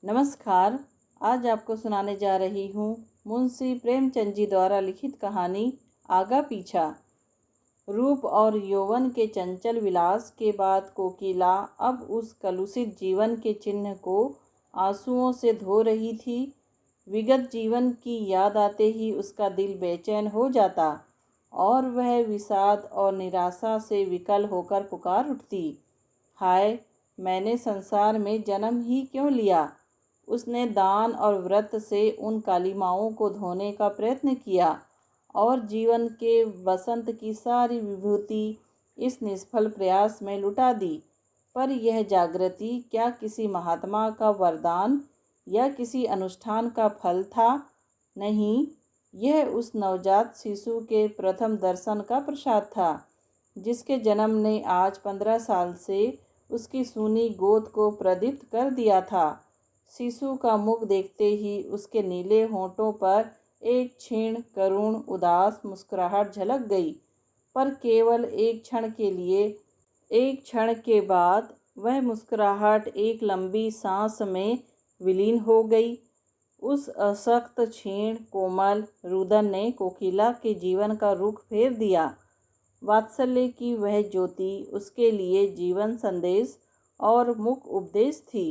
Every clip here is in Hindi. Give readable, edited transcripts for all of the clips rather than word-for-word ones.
नमस्कार। आज आपको सुनाने जा रही हूँ मुंशी प्रेमचंद जी द्वारा लिखित कहानी आगा पीछा। रूप और यौवन के चंचल विलास के बाद कोकिला अब उस कलुषित जीवन के चिन्ह को आंसुओं से धो रही थी। विगत जीवन की याद आते ही उसका दिल बेचैन हो जाता और वह विषाद और निराशा से विकल होकर पुकार उठती, हाय, मैंने संसार में जन्म ही क्यों लिया। उसने दान और व्रत से उन कालिमाओं को धोने का प्रयत्न किया और जीवन के वसंत की सारी विभूति इस निष्फल प्रयास में लुटा दी। पर यह जागृति क्या किसी महात्मा का वरदान या किसी अनुष्ठान का फल था? नहीं, यह उस नवजात शिशु के प्रथम दर्शन का प्रसाद था, जिसके जन्म ने आज 15 साल से उसकी सूनी गोद को प्रदीप्त कर दिया था। शिशु का मुख देखते ही उसके नीले होंठों पर एक क्षीण करुण उदास मुस्कुराहट झलक गई, पर केवल एक क्षण के लिए। एक क्षण के बाद वह मुस्कुराहट एक लंबी सांस में विलीन हो गई। उस अशक्त क्षीण कोमल रुदन ने कोकिला के जीवन का रुख फेर दिया। वात्सल्य की वह ज्योति उसके लिए जीवन संदेश और मुख उपदेश थी।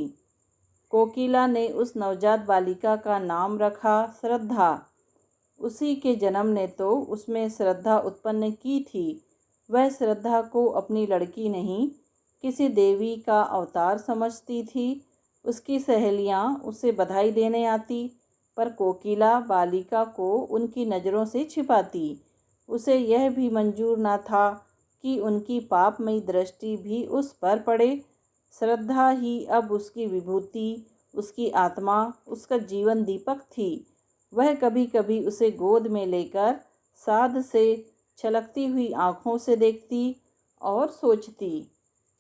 कोकिला ने उस नवजात बालिका का नाम रखा श्रद्धा। उसी के जन्म ने तो उसमें श्रद्धा उत्पन्न की थी। वह श्रद्धा को अपनी लड़की नहीं, किसी देवी का अवतार समझती थी। उसकी सहेलियां उसे बधाई देने आती, पर कोकिला बालिका को उनकी नज़रों से छिपाती। उसे यह भी मंजूर न था कि उनकी पापमयी दृष्टि भी उस पर पड़े। श्रद्धा ही अब उसकी विभूति, उसकी आत्मा, उसका जीवन दीपक थी। वह कभी कभी उसे गोद में लेकर साध से छलकती हुई आँखों से देखती और सोचती,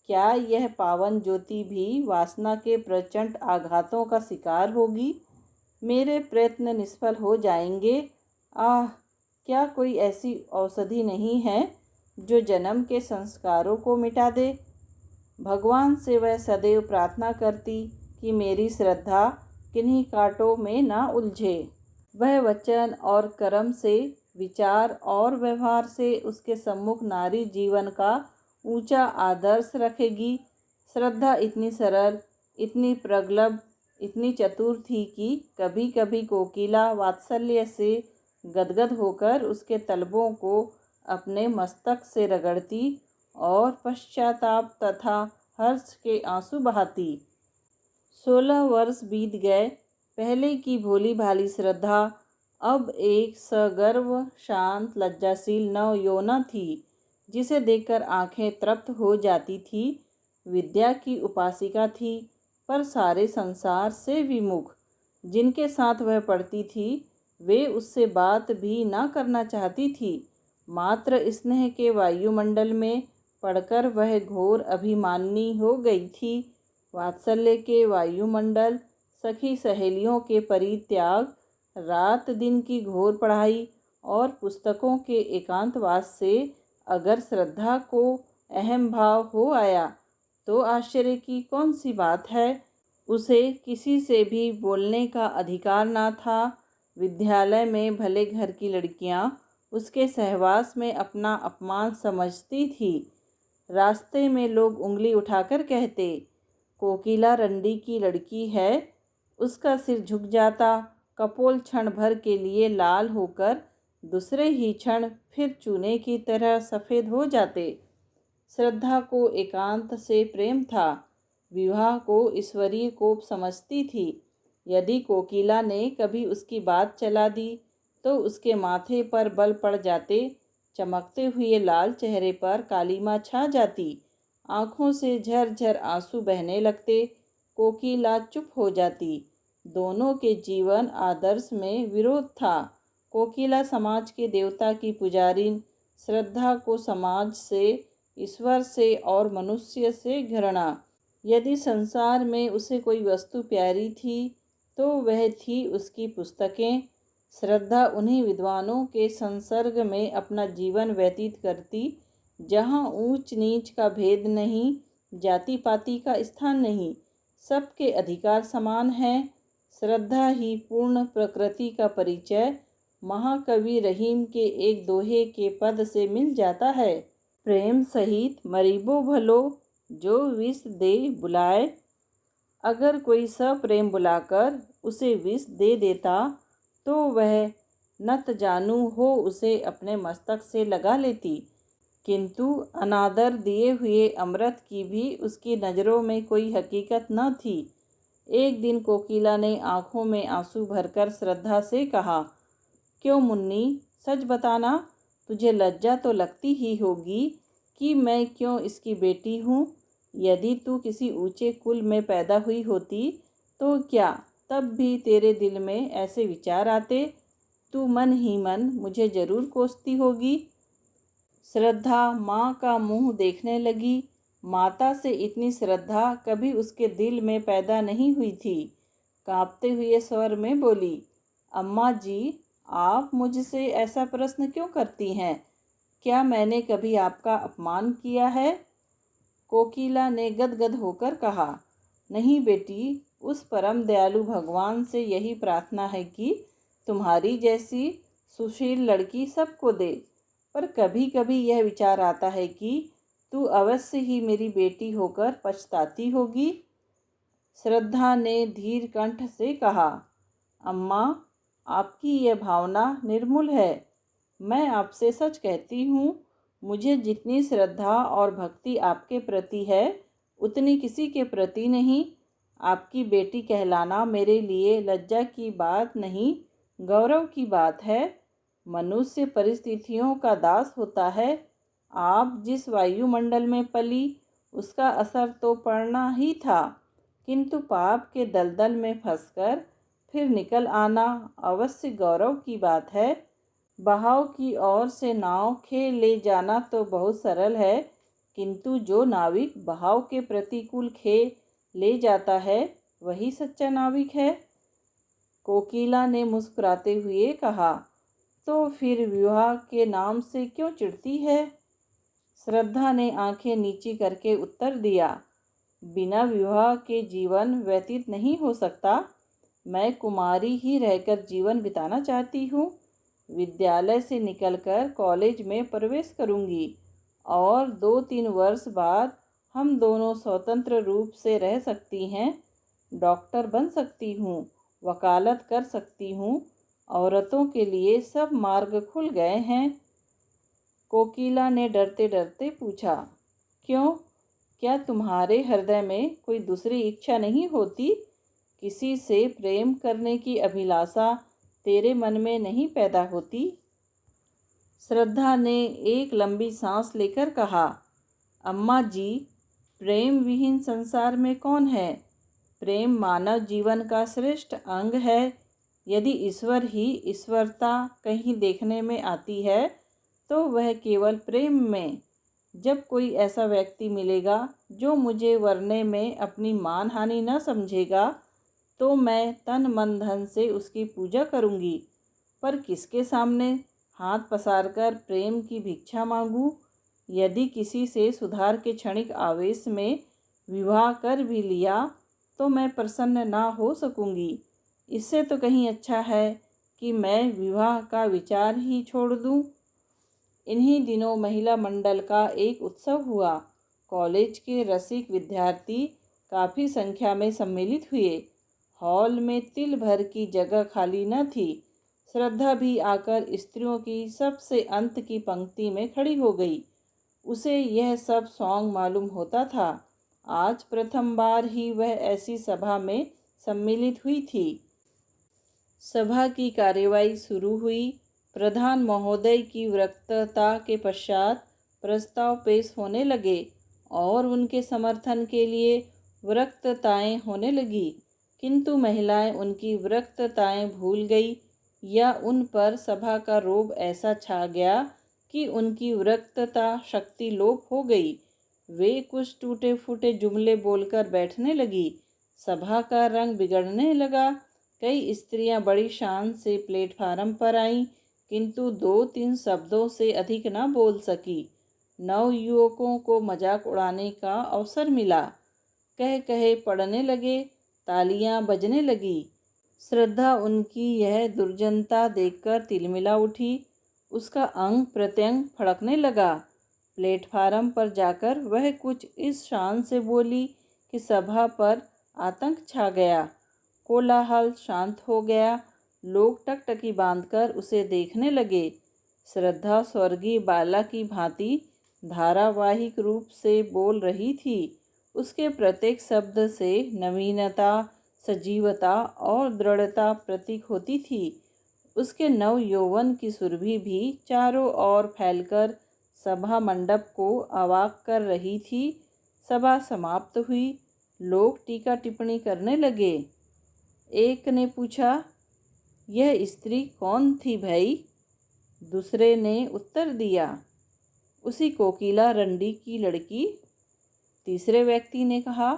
क्या यह पावन ज्योति भी वासना के प्रचंड आघातों का शिकार होगी? मेरे प्रयत्न निष्फल हो जाएंगे। आह, क्या कोई ऐसी औषधि नहीं है जो जन्म के संस्कारों को मिटा दे? भगवान से वह सदैव प्रार्थना करती कि मेरी श्रद्धा किन्हीं कांटों में ना उलझे। वह वचन और कर्म से, विचार और व्यवहार से उसके सम्मुख नारी जीवन का ऊंचा आदर्श रखेगी। श्रद्धा इतनी सरल, इतनी प्रगल्भ, इतनी चतुर थी कि कभी कभी कोकिला वात्सल्य से गदगद होकर उसके तलवों को अपने मस्तक से रगड़ती और पश्चाताप तथा हर्ष के आंसू बहाती। 16 वर्ष बीत गए। पहले की भोली भाली श्रद्धा अब एक सगर्व, शांत, लज्जाशील नवयौवना थी, जिसे देखकर आंखें तृप्त हो जाती थी। विद्या की उपासिका थी, पर सारे संसार से विमुख। जिनके साथ वह पढ़ती थी वे उससे बात भी ना करना चाहती थी। मात्र स्नेह के वायुमंडल में पढ़कर वह घोर अभिमानी हो गई थी। वात्सल्य के वायुमंडल, सखी सहेलियों के परित्याग, रात दिन की घोर पढ़ाई और पुस्तकों के एकांतवास से अगर श्रद्धा को अहम भाव हो आया तो आश्चर्य की कौन सी बात है। उसे किसी से भी बोलने का अधिकार ना था। विद्यालय में भले घर की लड़कियां उसके सहवास में अपना अपमान समझती थी। रास्ते में लोग उंगली उठाकर कहते, कोकिला रंडी की लड़की है। उसका सिर झुक जाता, कपोल क्षण भर के लिए लाल होकर दूसरे ही क्षण फिर चूने की तरह सफ़ेद हो जाते। श्रद्धा को एकांत से प्रेम था, विवाह को ईश्वरीय कोप समझती थी। यदि कोकिला ने कभी उसकी बात चला दी तो उसके माथे पर बल पड़ जाते, चमकते हुए लाल चेहरे पर कालीमा छा जाती, आँखों से झरझर आंसू बहने लगते। कोकिला चुप हो जाती। दोनों के जीवन आदर्श में विरोध था। कोकिला समाज के देवता की पुजारिन, श्रद्धा को समाज से, ईश्वर से और मनुष्य से घृणा। यदि संसार में उसे कोई वस्तु प्यारी थी तो वह थी उसकी पुस्तकें। श्रद्धा उन्हीं विद्वानों के संसर्ग में अपना जीवन व्यतीत करती जहाँ ऊंच नीच का भेद नहीं, जाति पाति का स्थान नहीं, सबके अधिकार समान हैं। श्रद्धा ही पूर्ण प्रकृति का परिचय महाकवि रहीम के एक दोहे के पद से मिल जाता है। प्रेम सहित मरीबो भलो, जो विष दे बुलाए। अगर कोई सप्रेम बुलाकर उसे विष दे देता तो वह नत जानू हो उसे अपने मस्तक से लगा लेती, किंतु अनादर दिए हुए अमृत की भी उसकी नज़रों में कोई हकीकत न थी। एक दिन कोकिला ने आंखों में आंसू भरकर श्रद्धा से कहा, क्यों मुन्नी, सच बताना, तुझे लज्जा तो लगती ही होगी कि मैं क्यों इसकी बेटी हूँ। यदि तू किसी ऊंचे कुल में पैदा हुई होती तो क्या तब भी तेरे दिल में ऐसे विचार आते? तू मन ही मन मुझे जरूर कोसती होगी। श्रद्धा माँ का मुंह देखने लगी। माता से इतनी श्रद्धा कभी उसके दिल में पैदा नहीं हुई थी। कांपते हुए स्वर में बोली, अम्मा जी, आप मुझसे ऐसा प्रश्न क्यों करती हैं? क्या मैंने कभी आपका अपमान किया है? कोकिला ने गदगद होकर कहा, नहीं बेटी, उस परम दयालु भगवान से यही प्रार्थना है कि तुम्हारी जैसी सुशील लड़की सबको दे। पर कभी कभी यह विचार आता है कि तू अवश्य ही मेरी बेटी होकर पछताती होगी। श्रद्धा ने धीर कंठ से कहा, अम्मा, आपकी यह भावना निर्मूल है। मैं आपसे सच कहती हूँ, मुझे जितनी श्रद्धा और भक्ति आपके प्रति है उतनी किसी के प्रति नहीं। आपकी बेटी कहलाना मेरे लिए लज्जा की बात नहीं, गौरव की बात है। मनुष्य परिस्थितियों का दास होता है। आप जिस वायुमंडल में पली उसका असर तो पड़ना ही था, किंतु पाप के दलदल में फंसकर फिर निकल आना अवश्य गौरव की बात है। बहाव की ओर से नाव खे ले जाना तो बहुत सरल है, किंतु जो नाविक बहाव के प्रतिकूल खे ले जाता है वही सच्चा नाविक है। कोकिला ने मुस्कुराते हुए कहा, तो फिर विवाह के नाम से क्यों चिढ़ती है? श्रद्धा ने आंखें नीची करके उत्तर दिया, बिना विवाह के जीवन व्यतीत नहीं हो सकता। मैं कुमारी ही रहकर जीवन बिताना चाहती हूँ। विद्यालय से निकलकर कॉलेज में प्रवेश करूँगी और 2-3 वर्ष बाद हम दोनों स्वतंत्र रूप से रह सकती हैं। डॉक्टर बन सकती हूँ, वकालत कर सकती हूँ। औरतों के लिए सब मार्ग खुल गए हैं। कोकिला ने डरते डरते पूछा, क्यों? क्या तुम्हारे हृदय में कोई दूसरी इच्छा नहीं होती? किसी से प्रेम करने की अभिलाषा तेरे मन में नहीं पैदा होती? श्रद्धा ने एक लंबी सांस लेकर कहा, अम्मा जी, प्रेम विहीन संसार में कौन है? प्रेम मानव जीवन का श्रेष्ठ अंग है। यदि ईश्वर ही ईश्वरता कहीं देखने में आती है तो वह केवल प्रेम में। जब कोई ऐसा व्यक्ति मिलेगा जो मुझे वरने में अपनी मान हानि न समझेगा तो मैं तन मन धन से उसकी पूजा करूँगी। पर किसके सामने हाथ पसारकर प्रेम की भिक्षा मांगूं? यदि किसी से सुधार के क्षणिक आवेश में विवाह कर भी लिया तो मैं प्रसन्न ना हो सकूंगी। इससे तो कहीं अच्छा है कि मैं विवाह का विचार ही छोड़ दूं। इन्हीं दिनों महिला मंडल का एक उत्सव हुआ। कॉलेज के रसिक विद्यार्थी काफ़ी संख्या में सम्मिलित हुए। हॉल में तिल भर की जगह खाली न थी। श्रद्धा भी आकर स्त्रियों की सबसे अंत की पंक्ति में खड़ी हो गई। उसे यह सब सॉन्ग मालूम होता था। आज प्रथम बार ही वह ऐसी सभा में सम्मिलित हुई थी। सभा की कार्यवाही शुरू हुई। प्रधान महोदय की वक्तृता के पश्चात प्रस्ताव पेश होने लगे और उनके समर्थन के लिए वक्तृताएं होने लगी, किंतु महिलाएं उनकी वक्तृताएं भूल गई या उन पर सभा का रोब ऐसा छा गया कि उनकी वक्तृता शक्ति लोप हो गई। वे कुछ टूटे फूटे जुमले बोलकर बैठने लगी। सभा का रंग बिगड़ने लगा। कई स्त्रियां बड़ी शान से प्लेटफार्म पर आईं, किंतु 2-3 शब्दों से अधिक न बोल सकी। नव युवकों को मजाक उड़ाने का अवसर मिला। कह कहे पड़ने लगे, तालियां बजने लगी। श्रद्धा उनकी यह दुर्जनता देखकर तिलमिला उठी। उसका अंग प्रत्यंग फड़कने लगा। प्लेटफार्म पर जाकर वह कुछ इस शान से बोली कि सभा पर आतंक छा गया। कोलाहल शांत हो गया। लोग टकटकी बांधकर उसे देखने लगे। श्रद्धा स्वर्गीय बाला की भांति धारावाहिक रूप से बोल रही थी। उसके प्रत्येक शब्द से नवीनता, सजीवता और दृढ़ता प्रतीक होती थी। उसके नव यौवन की सुरभि भी चारों ओर फैलकर सभा मंडप को अवाक कर रही थी। सभा समाप्त हुई। लोग टीका टिप्पणी करने लगे। एक ने पूछा, यह स्त्री कौन थी भाई? दूसरे ने उत्तर दिया, उसी कोकिला रंडी की लड़की। तीसरे व्यक्ति ने कहा,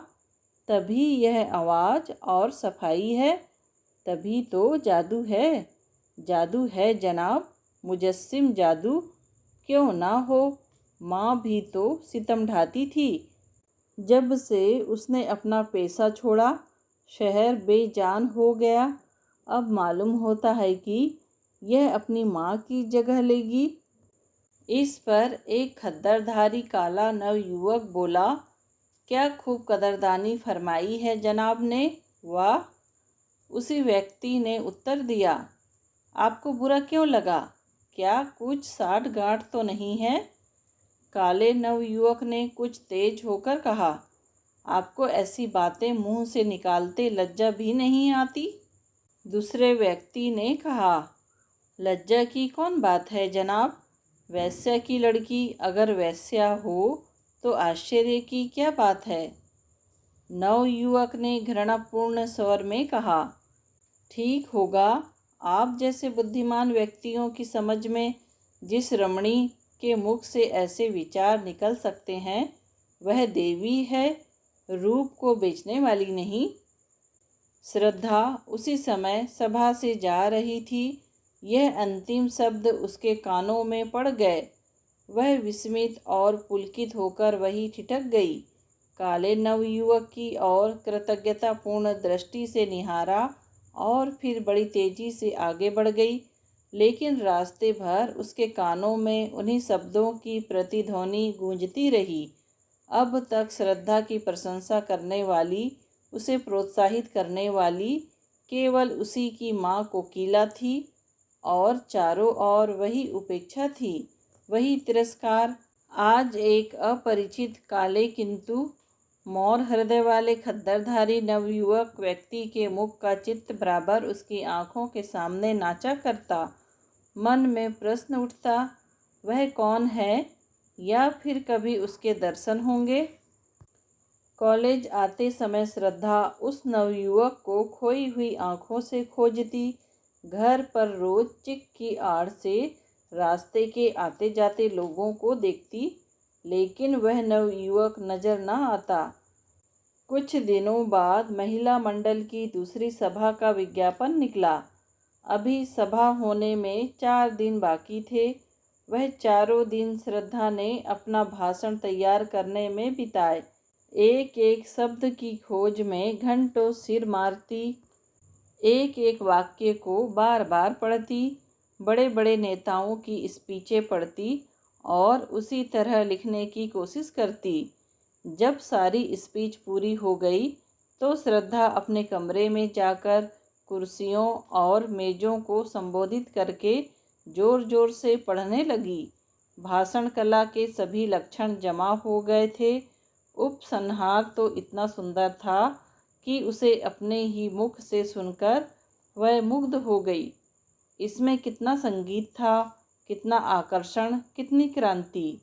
तभी यह आवाज़ और सफाई है, तभी तो जादू है। जादू है जनाब, मुजस्सिम जादू। क्यों ना हो, माँ भी तो सितम ढाती थी। जब से उसने अपना पेशा छोड़ा, शहर बेजान हो गया। अब मालूम होता है कि यह अपनी माँ की जगह लेगी। इस पर एक खद्दरधारी काला नवयुवक बोला, क्या खूब कदरदानी फरमाई है जनाब ने, वाह। उसी व्यक्ति ने उत्तर दिया, आपको बुरा क्यों लगा? क्या कुछ साठ गांठ तो नहीं है? काले नवयुवक ने कुछ तेज होकर कहा, आपको ऐसी बातें मुंह से निकालते लज्जा भी नहीं आती? दूसरे व्यक्ति ने कहा, लज्जा की कौन बात है जनाब? वैश्या की लड़की अगर वैश्या हो तो आश्चर्य की क्या बात है? नवयुवक ने घृणापूर्ण स्वर में कहा, ठीक होगा। आप जैसे बुद्धिमान व्यक्तियों की समझ में जिस रमणी के मुख से ऐसे विचार निकल सकते हैं, वह देवी है, रूप को बेचने वाली नहीं। श्रद्धा उसी समय सभा से जा रही थी। यह अंतिम शब्द उसके कानों में पड़ गए। वह विस्मित और पुलकित होकर वहीं ठिठक गई। काले नवयुवक की ओर कृतज्ञतापूर्ण दृष्टि से निहारा और फिर बड़ी तेजी से आगे बढ़ गई। लेकिन रास्ते भर उसके कानों में उन्हीं शब्दों की प्रतिध्वनि गूंजती रही। अब तक श्रद्धा की प्रशंसा करने वाली, उसे प्रोत्साहित करने वाली केवल उसी की माँ कोकिला थी और चारों ओर वही उपेक्षा थी, वही तिरस्कार। आज एक अपरिचित काले किंतु मौन हृदय वाले खद्दरधारी नवयुवक व्यक्ति के मुख का चित्र बराबर उसकी आंखों के सामने नाचा करता। मन में प्रश्न उठता, वह कौन है, या फिर कभी उसके दर्शन होंगे? कॉलेज आते समय श्रद्धा उस नवयुवक को खोई हुई आंखों से खोजती। घर पर रोज चिक की आड़ से रास्ते के आते जाते लोगों को देखती, लेकिन वह नवयुवक नजर न आता। कुछ दिनों बाद महिला मंडल की दूसरी सभा का विज्ञापन निकला। अभी सभा होने में 4 दिन बाकी थे। वह चारों दिन श्रद्धा ने अपना भाषण तैयार करने में बिताए। एक एक शब्द की खोज में घंटों सिर मारती, एक एक वाक्य को बार बार पढ़ती, बड़े बड़े नेताओं की स्पीचें पढ़ती और उसी तरह लिखने की कोशिश करती। जब सारी स्पीच पूरी हो गई तो श्रद्धा अपने कमरे में जाकर कुर्सियों और मेज़ों को संबोधित करके जोर जोर से पढ़ने लगी। भाषण कला के सभी लक्षण जमा हो गए थे। उपसंहार तो इतना सुंदर था कि उसे अपने ही मुख से सुनकर वह मुग्ध हो गई। इसमें कितना संगीत था, कितना आकर्षण, कितनी क्रांति।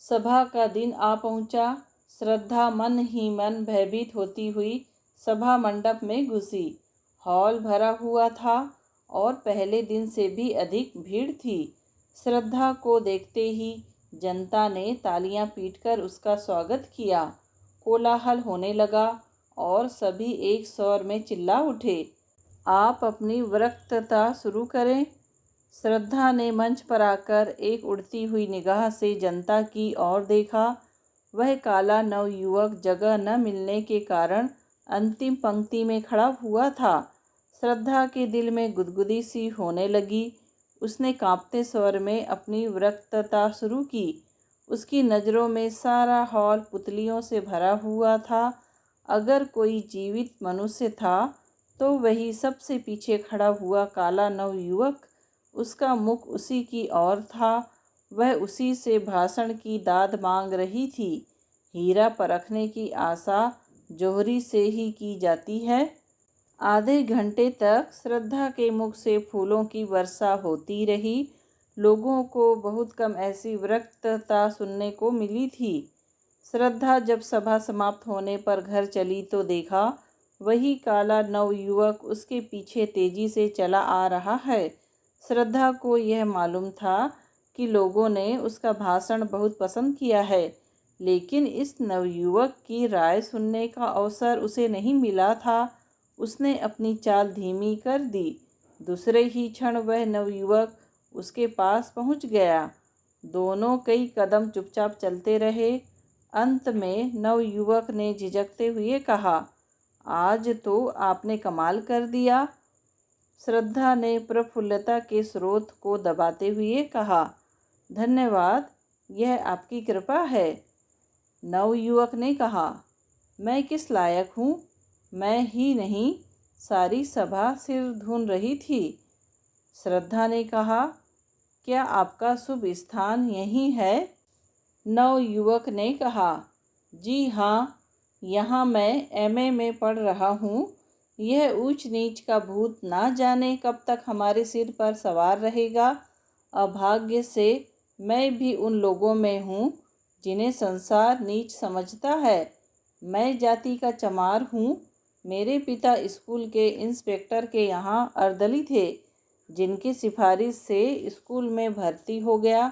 सभा का दिन आ पहुंचा। श्रद्धा मन ही मन भयभीत होती हुई सभा मंडप में घुसी। हॉल भरा हुआ था और पहले दिन से भी अधिक भीड़ थी। श्रद्धा को देखते ही जनता ने तालियां पीटकर उसका स्वागत किया। कोलाहल होने लगा और सभी एक स्वर में चिल्ला उठे, आप अपनी वक्तृता शुरू करें। श्रद्धा ने मंच पर आकर एक उड़ती हुई निगाह से जनता की ओर देखा। वह काला नवयुवक जगह न मिलने के कारण अंतिम पंक्ति में खड़ा हुआ था। श्रद्धा के दिल में गुदगुदी सी होने लगी। उसने कांपते स्वर में अपनी विरक्तता शुरू की। उसकी नज़रों में सारा हॉल पुतलियों से भरा हुआ था। अगर कोई जीवित मनुष्य था तो वही सबसे पीछे खड़ा हुआ काला नवयुवक। उसका मुख उसी की ओर था। वह उसी से भाषण की दाद मांग रही थी। हीरा परखने की आशा जोहरी से ही की जाती है। आधे घंटे तक श्रद्धा के मुख से फूलों की वर्षा होती रही। लोगों को बहुत कम ऐसी विरक्तता सुनने को मिली थी। श्रद्धा जब सभा समाप्त होने पर घर चली तो देखा वही काला नवयुवक उसके पीछे तेजी से चला आ रहा है। श्रद्धा को यह मालूम था कि लोगों ने उसका भाषण बहुत पसंद किया है, लेकिन इस नवयुवक की राय सुनने का अवसर उसे नहीं मिला था। उसने अपनी चाल धीमी कर दी। दूसरे ही क्षण वह नवयुवक उसके पास पहुंच गया। दोनों कई कदम चुपचाप चलते रहे। अंत में नवयुवक ने झिझकते हुए कहा, आज तो आपने कमाल कर दिया। श्रद्धा ने प्रफुल्लता के स्रोत को दबाते हुए कहा, धन्यवाद, यह आपकी कृपा है। नवयुवक ने कहा, मैं किस लायक हूँ? मैं ही नहीं, सारी सभा सिर धुन रही थी। श्रद्धा ने कहा, क्या आपका शुभ स्थान यही है? नवयुवक ने कहा, जी हाँ, यहाँ मैं एमए में पढ़ रहा हूँ। यह ऊंच नीच का भूत ना जाने कब तक हमारे सिर पर सवार रहेगा। अभाग्य से मैं भी उन लोगों में हूँ जिन्हें संसार नीच समझता है। मैं जाति का चमार हूँ। मेरे पिता स्कूल के इंस्पेक्टर के यहाँ अर्दली थे, जिनकी सिफारिश से स्कूल में भर्ती हो गया।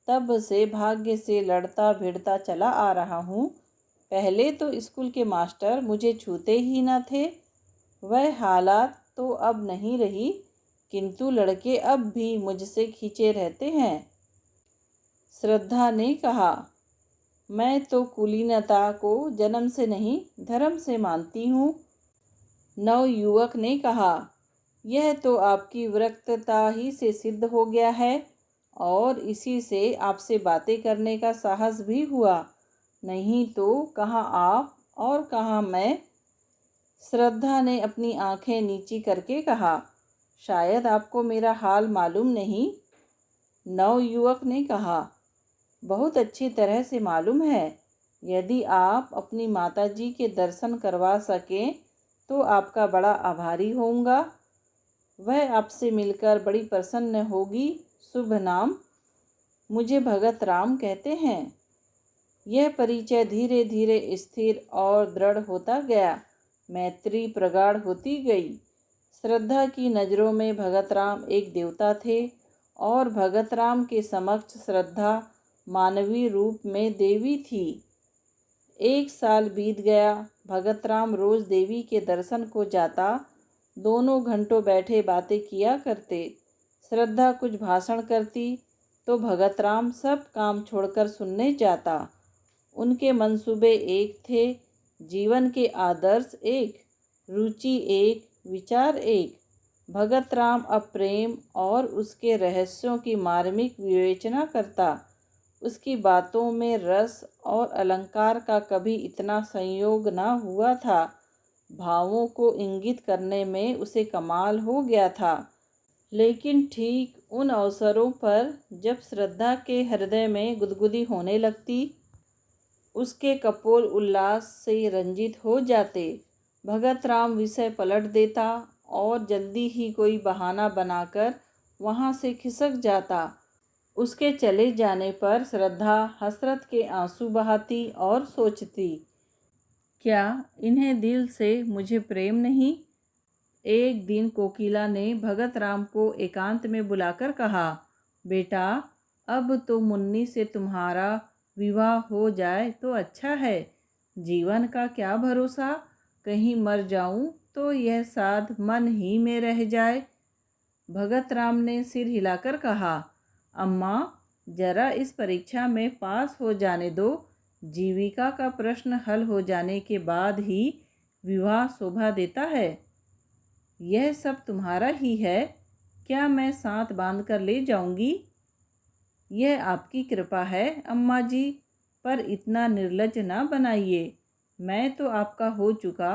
तब से भाग्य से लड़ता भिड़ता चला आ रहा हूँ। पहले तो स्कूल के मास्टर मुझे छूते ही न थे। वह हालात तो अब नहीं रही, किंतु लड़के अब भी मुझसे खींचे रहते हैं। श्रद्धा ने कहा, मैं तो कुलीनता को जन्म से नहीं धर्म से मानती हूँ। नवयुवक ने कहा, यह तो आपकी विरक्तता ही से सिद्ध हो गया है और इसी से आपसे बातें करने का साहस भी हुआ, नहीं तो कहाँ आप और कहाँ मैं। श्रद्धा ने अपनी आंखें नीची करके कहा, शायद आपको मेरा हाल मालूम नहीं। नवयुवक ने कहा, बहुत अच्छी तरह से मालूम है। यदि आप अपनी माताजी के दर्शन करवा सकें तो आपका बड़ा आभारी होऊंगा। वह आपसे मिलकर बड़ी प्रसन्न होगी। शुभ नाम? मुझे भगत राम कहते हैं। यह परिचय धीरे धीरे स्थिर और दृढ़ होता गया। मैत्री प्रगाढ़ होती गई। श्रद्धा की नज़रों में भगत राम एक देवता थे और भगत राम के समक्ष श्रद्धा मानवीय रूप में देवी थी। 1 साल बीत गया। भगत राम रोज देवी के दर्शन को जाता। दोनों घंटों बैठे बातें किया करते। श्रद्धा कुछ भाषण करती तो भगत राम सब काम छोड़कर सुनने जाता। उनके मंसूबे एक थे, जीवन के आदर्श एक, रुचि एक, विचार एक। भगत राम अब प्रेम और उसके रहस्यों की मार्मिक विवेचना करता। उसकी बातों में रस और अलंकार का कभी इतना संयोग न हुआ था। भावों को इंगित करने में उसे कमाल हो गया था। लेकिन ठीक उन अवसरों पर जब श्रद्धा के हृदय में गुदगुदी होने लगती, उसके कपोल उल्लास से रंजित हो जाते। भगत राम विषय पलट देता और जल्दी ही कोई बहाना बनाकर वहाँ से खिसक जाता। उसके चले जाने पर श्रद्धा हसरत के आंसू बहाती और सोचती, क्या इन्हें दिल से मुझे प्रेम नहीं। एक दिन कोकिला ने भगत राम को एकांत में बुलाकर कहा, बेटा, अब तो मुन्नी से तुम्हारा विवाह हो जाए तो अच्छा है। जीवन का क्या भरोसा, कहीं मर जाऊं तो यह साध मन ही में रह जाए। भगत राम ने सिर हिलाकर कहा, अम्मा, जरा इस परीक्षा में पास हो जाने दो। जीविका का प्रश्न हल हो जाने के बाद ही विवाह शोभा देता है। यह सब तुम्हारा ही है, क्या मैं साथ बांध कर ले जाऊंगी? यह आपकी कृपा है अम्मा जी, पर इतना निर्लज ना बनाइए। मैं तो आपका हो चुका,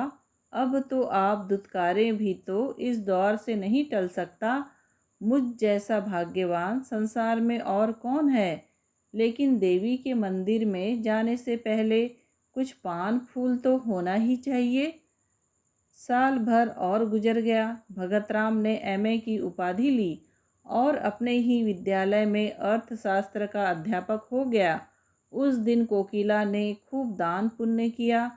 अब तो आप दुत्कारें भी तो इस दौर से नहीं टल सकता। मुझ जैसा भाग्यवान संसार में और कौन है? लेकिन देवी के मंदिर में जाने से पहले कुछ पान फूल तो होना ही चाहिए। साल भर और गुजर गया। भगतराम ने एमए की उपाधि ली और अपने ही विद्यालय में अर्थशास्त्र का अध्यापक हो गया। उस दिन कोकिला ने खूब दान पुण्य किया।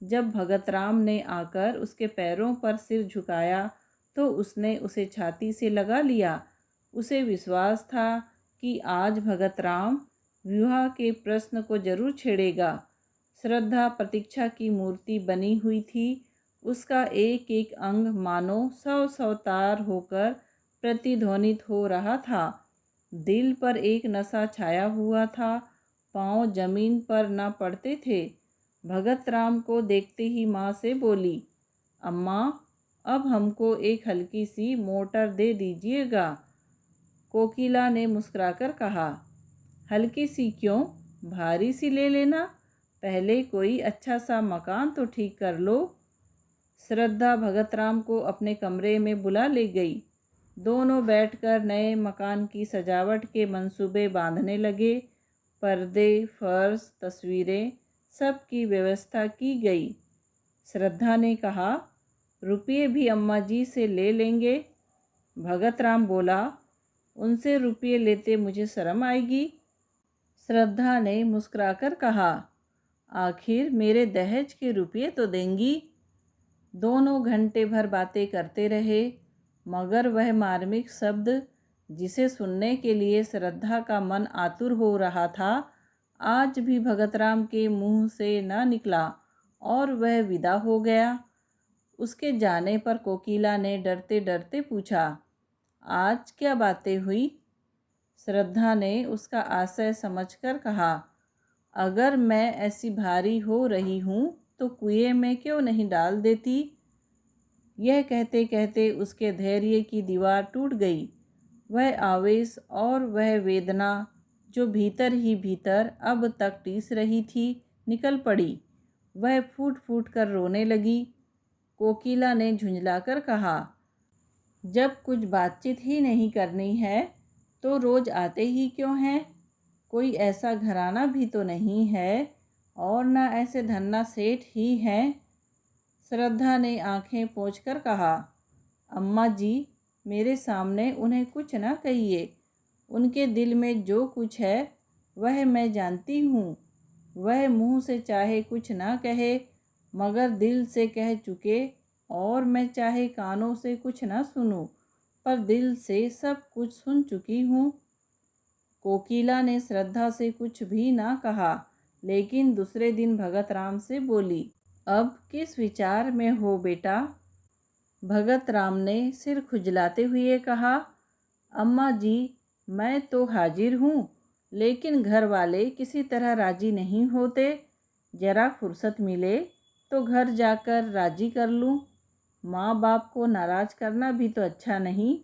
जब भगतराम ने आकर उसके पैरों पर सिर झुकाया तो उसने उसे छाती से लगा लिया। उसे विश्वास था कि आज भगतराम विवाह के प्रश्न को जरूर छेड़ेगा। श्रद्धा प्रतीक्षा की मूर्ति बनी हुई थी। उसका एक एक अंग मानो सौ सौ तार होकर प्रतिध्वनित हो रहा था। दिल पर एक नशा छाया हुआ था, पांव जमीन पर न पड़ते थे। भगतराम को देखते ही माँ से बोली, अम्मा, अब हमको एक हल्की सी मोटर दे दीजिएगा। कोकिला ने मुस्कुराकर कहा, हल्की सी क्यों, भारी सी ले लेना। पहले कोई अच्छा सा मकान तो ठीक कर लो। श्रद्धा भगतराम को अपने कमरे में बुला ले गई। दोनों बैठकर नए मकान की सजावट के मंसूबे बांधने लगे। पर्दे, फर्श, तस्वीरें, सब की व्यवस्था की गई। श्रद्धा ने कहा, रुपये भी अम्मा जी से ले लेंगे। भगतराम बोला, उनसे रुपये लेते मुझे शर्म आएगी। श्रद्धा ने मुस्कुराकर कहा, आखिर मेरे दहेज के रुपये तो देंगी। दोनों घंटे भर बातें करते रहे, मगर वह मार्मिक शब्द जिसे सुनने के लिए श्रद्धा का मन आतुर हो रहा था, आज भी भगतराम के मुंह से न निकला और वह विदा हो गया। उसके जाने पर कोकिला ने डरते डरते पूछा, आज क्या बातें हुई? श्रद्धा ने उसका आशय समझकर कहा, अगर मैं ऐसी भारी हो रही हूँ तो कुएं में क्यों नहीं डाल देती। यह कहते कहते उसके धैर्य की दीवार टूट गई। वह आवेश और वह वेदना जो भीतर ही भीतर अब तक टीस रही थी, निकल पड़ी। वह फूट फूट कर रोने लगी। कोकिला ने झुंझलाकर कहा, जब कुछ बातचीत ही नहीं करनी है तो रोज आते ही क्यों हैं? कोई ऐसा घराना भी तो नहीं है और न ऐसे धन्ना सेठ ही हैं। श्रद्धा ने आंखें पोंछकर कहा, अम्मा जी, मेरे सामने उन्हें कुछ न कहिए। उनके दिल में जो कुछ है वह मैं जानती हूँ। वह मुंह से चाहे कुछ ना कहे, मगर दिल से कह चुके, और मैं चाहे कानों से कुछ ना सुनूं, पर दिल से सब कुछ सुन चुकी हूँ। कोकिला ने श्रद्धा से कुछ भी ना कहा, लेकिन दूसरे दिन भगतराम से बोली, अब किस विचार में हो बेटा? भगतराम ने सिर खुजलाते हुए कहा, अम्मा जी, मैं तो हाजिर हूँ, लेकिन घर वाले किसी तरह राजी नहीं होते। जरा फुर्सत मिले तो घर जाकर राजी कर लूँ। माँ बाप को नाराज करना भी तो अच्छा नहीं।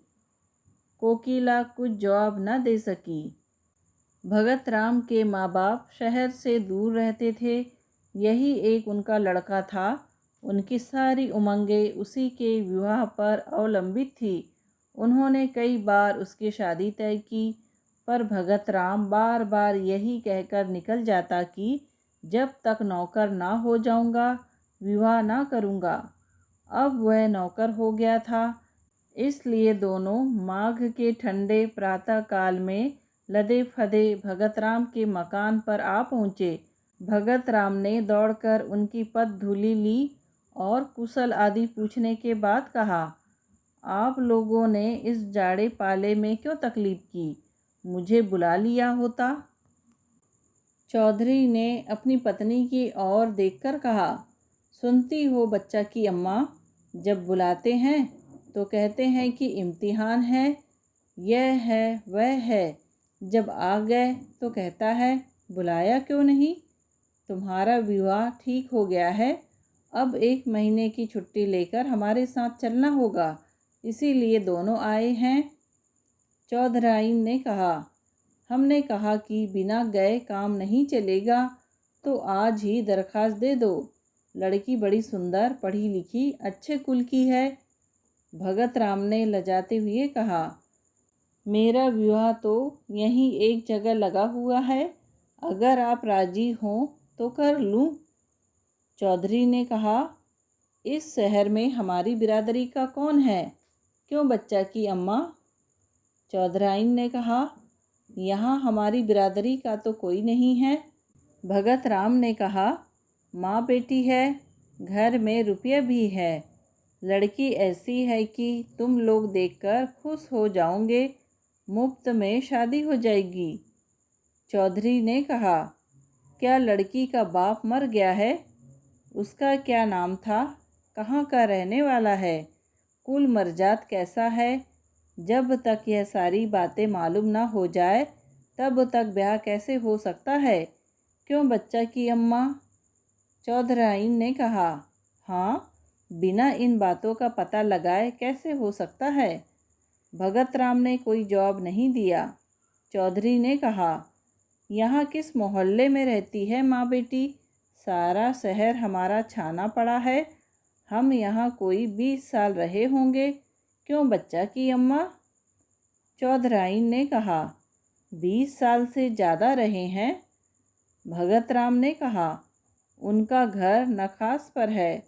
कोकिला कुछ जवाब न दे सकी। भगतराम के माँ बाप शहर से दूर रहते थे। यही एक उनका लड़का था। उनकी सारी उमंगें उसी के विवाह पर अवलंबित थी। उन्होंने कई बार उसकी शादी तय की, पर भगतराम बार बार यही कहकर निकल जाता कि जब तक नौकर ना हो जाऊंगा विवाह ना करूंगा। अब वह नौकर हो गया था, इसलिए दोनों माघ के ठंडे प्रातः काल में लदे फदे भगतराम के मकान पर आ पहुँचे। भगतराम ने दौड़कर उनकी पगधूली ली और कुशल आदि पूछने के बाद कहा, आप लोगों ने इस जाड़े पाले में क्यों तकलीफ की? मुझे बुला लिया होता। चौधरी ने अपनी पत्नी की ओर देखकर कहा, सुनती हो बच्चा की अम्मा, जब बुलाते हैं तो कहते हैं कि इम्तिहान है, यह है वह है। जब आ गए तो कहता है बुलाया क्यों नहीं। तुम्हारा विवाह ठीक हो गया है। अब 1 महीने की छुट्टी लेकर हमारे साथ चलना होगा, इसीलिए दोनों आए हैं। चौधराइन ने कहा, हमने कहा कि बिना गए काम नहीं चलेगा, तो आज ही दरखास्त दे दो। लड़की बड़ी सुंदर, पढ़ी लिखी, अच्छे कुल की है। भगत राम ने लजाते हुए कहा, मेरा विवाह तो यहीं एक जगह लगा हुआ है, अगर आप राजी हों तो कर लूं। चौधरी ने कहा, इस शहर में हमारी बिरादरी का कौन है, क्यों बच्चा की अम्मा? चौधराइन ने कहा, यहाँ हमारी बिरादरी का तो कोई नहीं है। भगत राम ने कहा, माँ बेटी है, घर में रुपया भी है, लड़की ऐसी है कि तुम लोग देखकर खुश हो जाओगे, मुफ्त में शादी हो जाएगी। चौधरी ने कहा, क्या लड़की का बाप मर गया है? उसका क्या नाम था? कहाँ का रहने वाला है? कुल मर्जात कैसा है? जब तक यह सारी बातें मालूम ना हो जाए तब तक ब्याह कैसे हो सकता है, क्यों बच्चा की अम्मा? चौधराइन ने कहा, हाँ, बिना इन बातों का पता लगाए कैसे हो सकता है। भगत राम ने कोई जवाब नहीं दिया। चौधरी ने कहा, यहाँ किस मोहल्ले में रहती है माँ बेटी? सारा शहर हमारा छाना पड़ा है, हम यहाँ कोई 20 साल रहे होंगे, क्यों बच्चा की अम्मा? चौधराइन ने कहा, 20 साल से ज़्यादा रहे हैं। भगत राम ने कहा, उनका घर नखास पर है।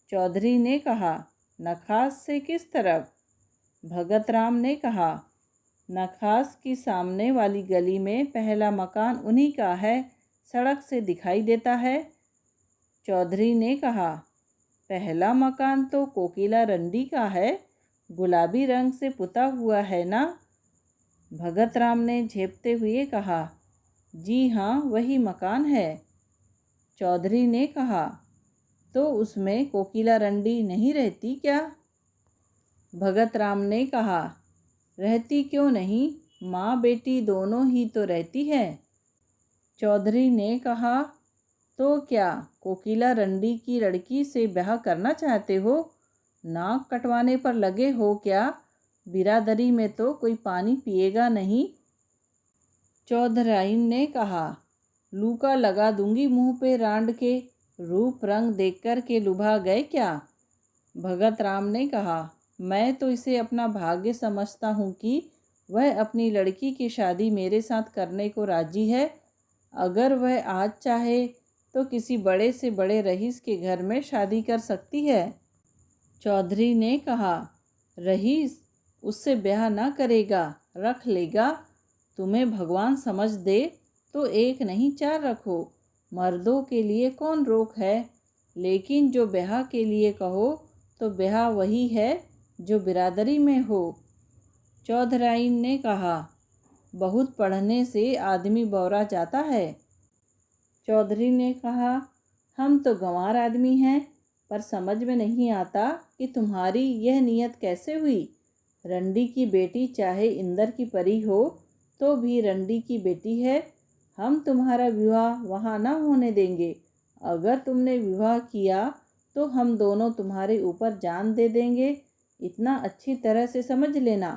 चौधरी ने कहा, नखास से किस तरफ? भगत राम ने कहा, नखास की सामने वाली गली में पहला मकान उन्हीं का है, सड़क से दिखाई देता है। चौधरी ने कहा, पहला मकान तो कोकिला रंडी का है, गुलाबी रंग से पुता हुआ है ना? भगत राम ने झेपते हुए कहा, जी हाँ, वही मकान है। चौधरी ने कहा, तो उसमें कोकिला रंडी नहीं रहती क्या? भगत राम ने कहा, रहती क्यों नहीं, माँ बेटी दोनों ही तो रहती है। चौधरी ने कहा, तो क्या कोकिला रंडी की लड़की से ब्याह करना चाहते हो? नाक कटवाने पर लगे हो क्या? बिरादरी में तो कोई पानी पिएगा नहीं। चौधराइन ने कहा, लूका लगा दूंगी मुंह पे रांड के, रूप रंग देख कर के लुभा गए क्या? भगत राम ने कहा, मैं तो इसे अपना भाग्य समझता हूँ कि वह अपनी लड़की की शादी मेरे साथ करने को राजी है। अगर वह आज चाहे तो किसी बड़े से बड़े रईस के घर में शादी कर सकती है। चौधरी ने कहा, रईस उससे ब्याह ना करेगा, रख लेगा। तुम्हें भगवान समझ दे तो 1 नहीं 4 रखो, मर्दों के लिए कौन रोक है। लेकिन जो ब्याह के लिए कहो तो ब्याह वही है जो बिरादरी में हो। चौधराइन ने कहा, बहुत पढ़ने से आदमी बौरा जाता है। चौधरी ने कहा, हम तो गंवार आदमी हैं, पर समझ में नहीं आता कि तुम्हारी यह नीयत कैसे हुई। रंडी की बेटी चाहे इंदर की परी हो तो भी रंडी की बेटी है। हम तुम्हारा विवाह वहाँ ना होने देंगे। अगर तुमने विवाह किया तो हम दोनों तुम्हारे ऊपर जान दे देंगे, इतना अच्छी तरह से समझ लेना।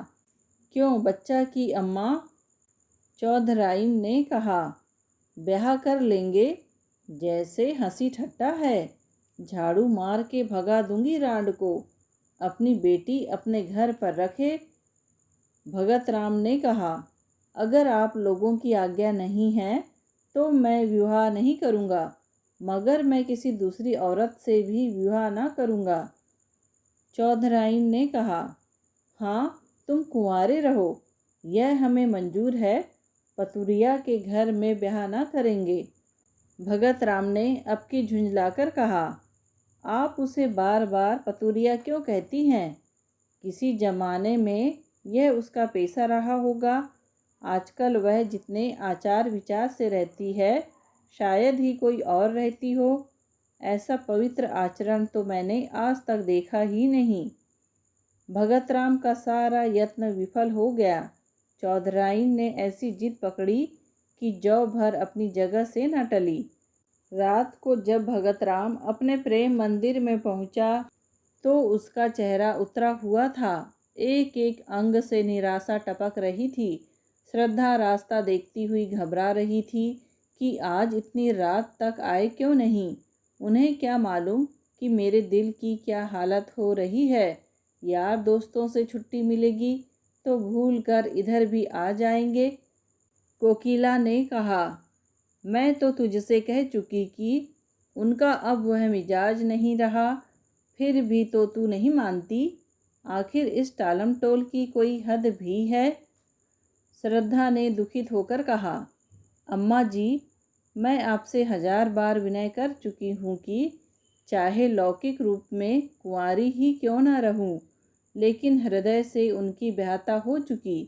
क्यों बच्चा की अम्मा? चौधराइन ने कहा, ब्याह कर लेंगे, जैसे हंसी ठट्टा है, झाड़ू मार के भगा दूंगी रांड को, अपनी बेटी अपने घर पर रखे। भगत राम ने कहा, अगर आप लोगों की आज्ञा नहीं है तो मैं विवाह नहीं करूँगा, मगर मैं किसी दूसरी औरत से भी विवाह ना करूँगा। चौधराइन ने कहा, हाँ, तुम कुंवारे रहो, यह हमें मंजूर है, पतुरिया के घर में ब्याह ना करेंगे। भगत राम ने अब की झुंझलाकर कहा, आप उसे बार बार पतुरिया क्यों कहती हैं? किसी जमाने में यह उसका पेशा रहा होगा। आजकल वह जितने आचार विचार से रहती है, शायद ही कोई और रहती हो। ऐसा पवित्र आचरण तो मैंने आज तक देखा ही नहीं। भगत राम का सारा यत्न विफल हो गया। चौधराइन ने ऐसी जिद पकड़ी कि जौ भर अपनी जगह से न टली। रात को जब भगत राम अपने प्रेम मंदिर में पहुंचा तो उसका चेहरा उतरा हुआ था। एक एक अंग से निराशा टपक रही थी। श्रद्धा रास्ता देखती हुई घबरा रही थी कि आज इतनी रात तक आए क्यों नहीं। उन्हें क्या मालूम कि मेरे दिल की क्या हालत हो रही है। यार दोस्तों से छुट्टी मिलेगी तो भूल कर इधर भी आ जाएंगे। कोकिला ने कहा, मैं तो तुझसे कह चुकी कि उनका अब वह मिजाज नहीं रहा, फिर भी तो तू नहीं मानती। आखिर इस टालम टोल की कोई हद भी है। श्रद्धा ने दुखित होकर कहा, अम्मा जी, मैं आपसे 1000 बार विनय कर चुकी हूँ कि चाहे लौकिक रूप में कुंवारी ही क्यों न रहूं, लेकिन हृदय से उनकी ब्याहता हो चुकी।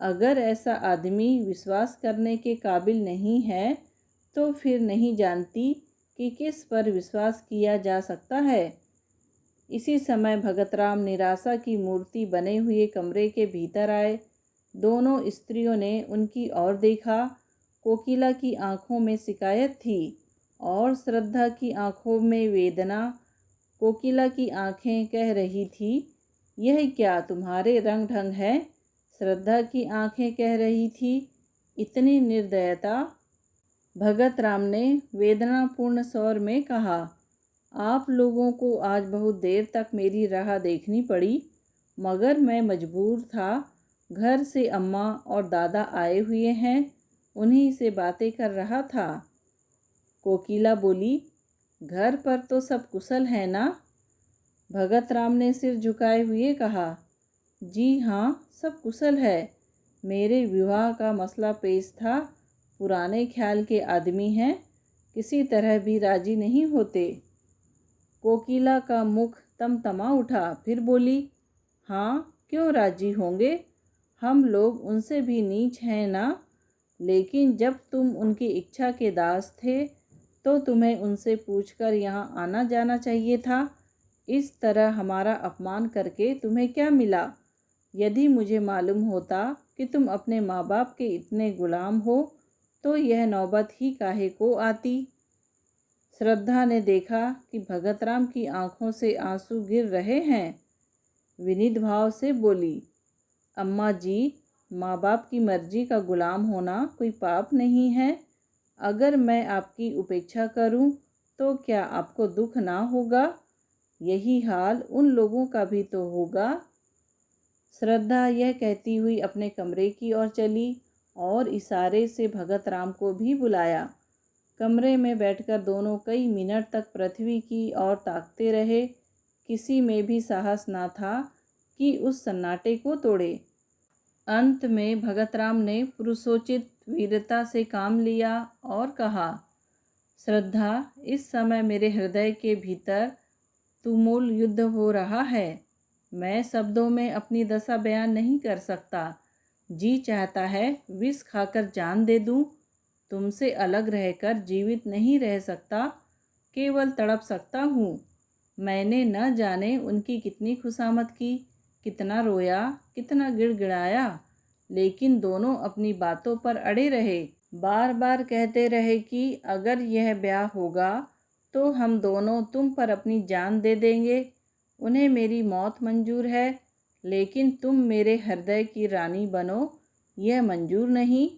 अगर ऐसा आदमी विश्वास करने के काबिल नहीं है तो फिर नहीं जानती कि किस पर विश्वास किया जा सकता है। इसी समय भगतराम निराशा की मूर्ति बने हुए कमरे के भीतर आए। दोनों स्त्रियों ने उनकी ओर देखा। कोकिला की आंखों में शिकायत थी और श्रद्धा की आंखों में वेदना। कोकिला की आंखें कह रही थी, यह क्या तुम्हारे रंग ढंग है। श्रद्धा की आंखें कह रही थी, इतनी निर्दयता। भगत राम ने वेदनापूर्ण स्वर में कहा, आप लोगों को आज बहुत देर तक मेरी राह देखनी पड़ी, मगर मैं मजबूर था। घर से अम्मा और दादा आए हुए हैं, उन्हीं से बातें कर रहा था। कोकिला बोली, घर पर तो सब कुशल है ना। भगत राम ने सिर झुकाए हुए कहा, जी हाँ, सब कुशल है। मेरे विवाह का मसला पेश था। पुराने ख्याल के आदमी हैं, किसी तरह भी राजी नहीं होते। कोकिला का मुख तमतमा उठा, फिर बोली, हाँ क्यों राजी होंगे, हम लोग उनसे भी नीच हैं ना। लेकिन जब तुम उनकी इच्छा के दास थे तो तुम्हें उनसे पूछकर यहाँ आना जाना चाहिए था। इस तरह हमारा अपमान करके तुम्हें क्या मिला। यदि मुझे मालूम होता कि तुम अपने माँ बाप के इतने गुलाम हो तो यह नौबत ही काहे को आती। श्रद्धा ने देखा कि भगतराम की आंखों से आंसू गिर रहे हैं। विनीत भाव से बोली, अम्मा जी, माँ बाप की मर्जी का गुलाम होना कोई पाप नहीं है। अगर मैं आपकी उपेक्षा करूं तो क्या आपको दुख ना होगा। यही हाल उन लोगों का भी तो होगा। श्रद्धा यह कहती हुई अपने कमरे की ओर चली और इशारे से भगत राम को भी बुलाया। कमरे में बैठकर दोनों कई मिनट तक पृथ्वी की ओर ताकते रहे। किसी में भी साहस ना था कि उस सन्नाटे को तोड़े। अंत में भगत राम ने पुरुषोचित वीरता से काम लिया और कहा, श्रद्धा, इस समय मेरे हृदय के भीतर तुमुल युद्ध हो रहा है। मैं शब्दों में अपनी दशा बयान नहीं कर सकता। जी चाहता है विष खाकर जान दे दूं। तुमसे अलग रहकर जीवित नहीं रह सकता, केवल तड़प सकता हूँ। मैंने न जाने उनकी कितनी खुशामद की, कितना रोया, कितना गिड़गिड़ाया, लेकिन दोनों अपनी बातों पर अड़े रहे। बार बार कहते रहे कि अगर यह ब्याह होगा तो हम दोनों तुम पर अपनी जान दे देंगे। उन्हें मेरी मौत मंजूर है, लेकिन तुम मेरे हृदय की रानी बनो, यह मंजूर नहीं।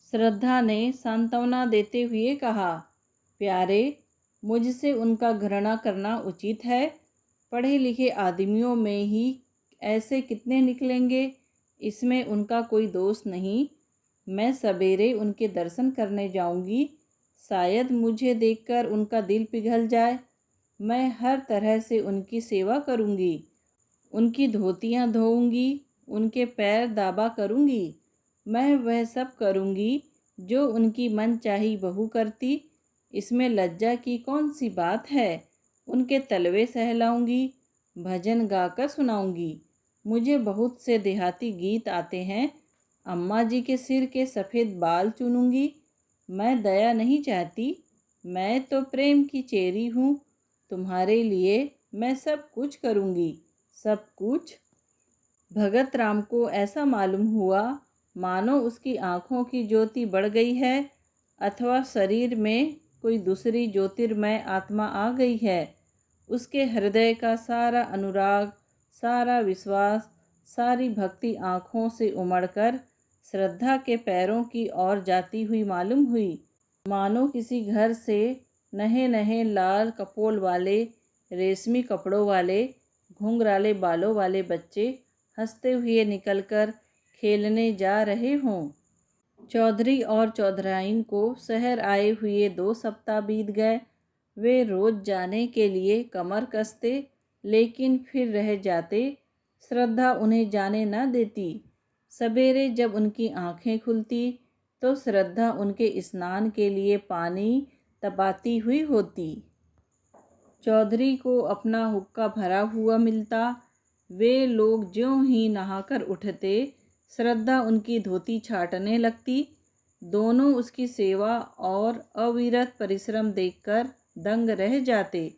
श्रद्धा ने सांत्वना देते हुए कहा, प्यारे, मुझसे उनका घृणा करना उचित है। पढ़े लिखे आदमियों में ही ऐसे कितने निकलेंगे, इसमें उनका कोई दोष नहीं। मैं सवेरे उनके दर्शन करने जाऊंगी। शायद मुझे देखकर उनका दिल पिघल जाए। मैं हर तरह से उनकी सेवा करूंगी। उनकी धोतियाँ धोऊंगी, उनके पैर दाबा करूंगी। मैं वह सब करूंगी जो उनकी मनचाही बहू करती। इसमें लज्जा की कौन सी बात है। उनके तलवे सहलाऊंगी, भजन गाकर सुनाऊंगी। मुझे बहुत से देहाती गीत आते हैं। अम्मा जी के सिर के सफ़ेद बाल चुनूंगी। मैं दया नहीं चाहती, मैं तो प्रेम की चेरी हूँ। तुम्हारे लिए मैं सब कुछ करूँगी, सब कुछ। भगत राम को ऐसा मालूम हुआ मानो उसकी आँखों की ज्योति बढ़ गई है अथवा शरीर में कोई दूसरी ज्योतिर्मय आत्मा आ गई है। उसके हृदय का सारा अनुराग, सारा विश्वास, सारी भक्ति आँखों से उमड़कर श्रद्धा के पैरों की ओर जाती हुई मालूम हुई। मानो किसी घर से नहे नहे लाल कपोल वाले, रेशमी कपड़ों वाले, घुंघराले बालों वाले बच्चे हंसते हुए निकलकर खेलने जा रहे हों। चौधरी और चौधराइन को शहर आए हुए 2 सप्ताह बीत गए। वे रोज जाने के लिए कमर कसते, लेकिन फिर रह जाते। श्रद्धा उन्हें जाने न देती। सवेरे जब उनकी आंखें खुलती तो श्रद्धा उनके स्नान के लिए पानी तपाती हुई होती। चौधरी को अपना हुक्का भरा हुआ मिलता। वे लोग ज्यों ही नहाकर उठते, श्रद्धा उनकी धोती छाटने लगती। दोनों उसकी सेवा और अविरत परिश्रम देखकर दंग रह जाते।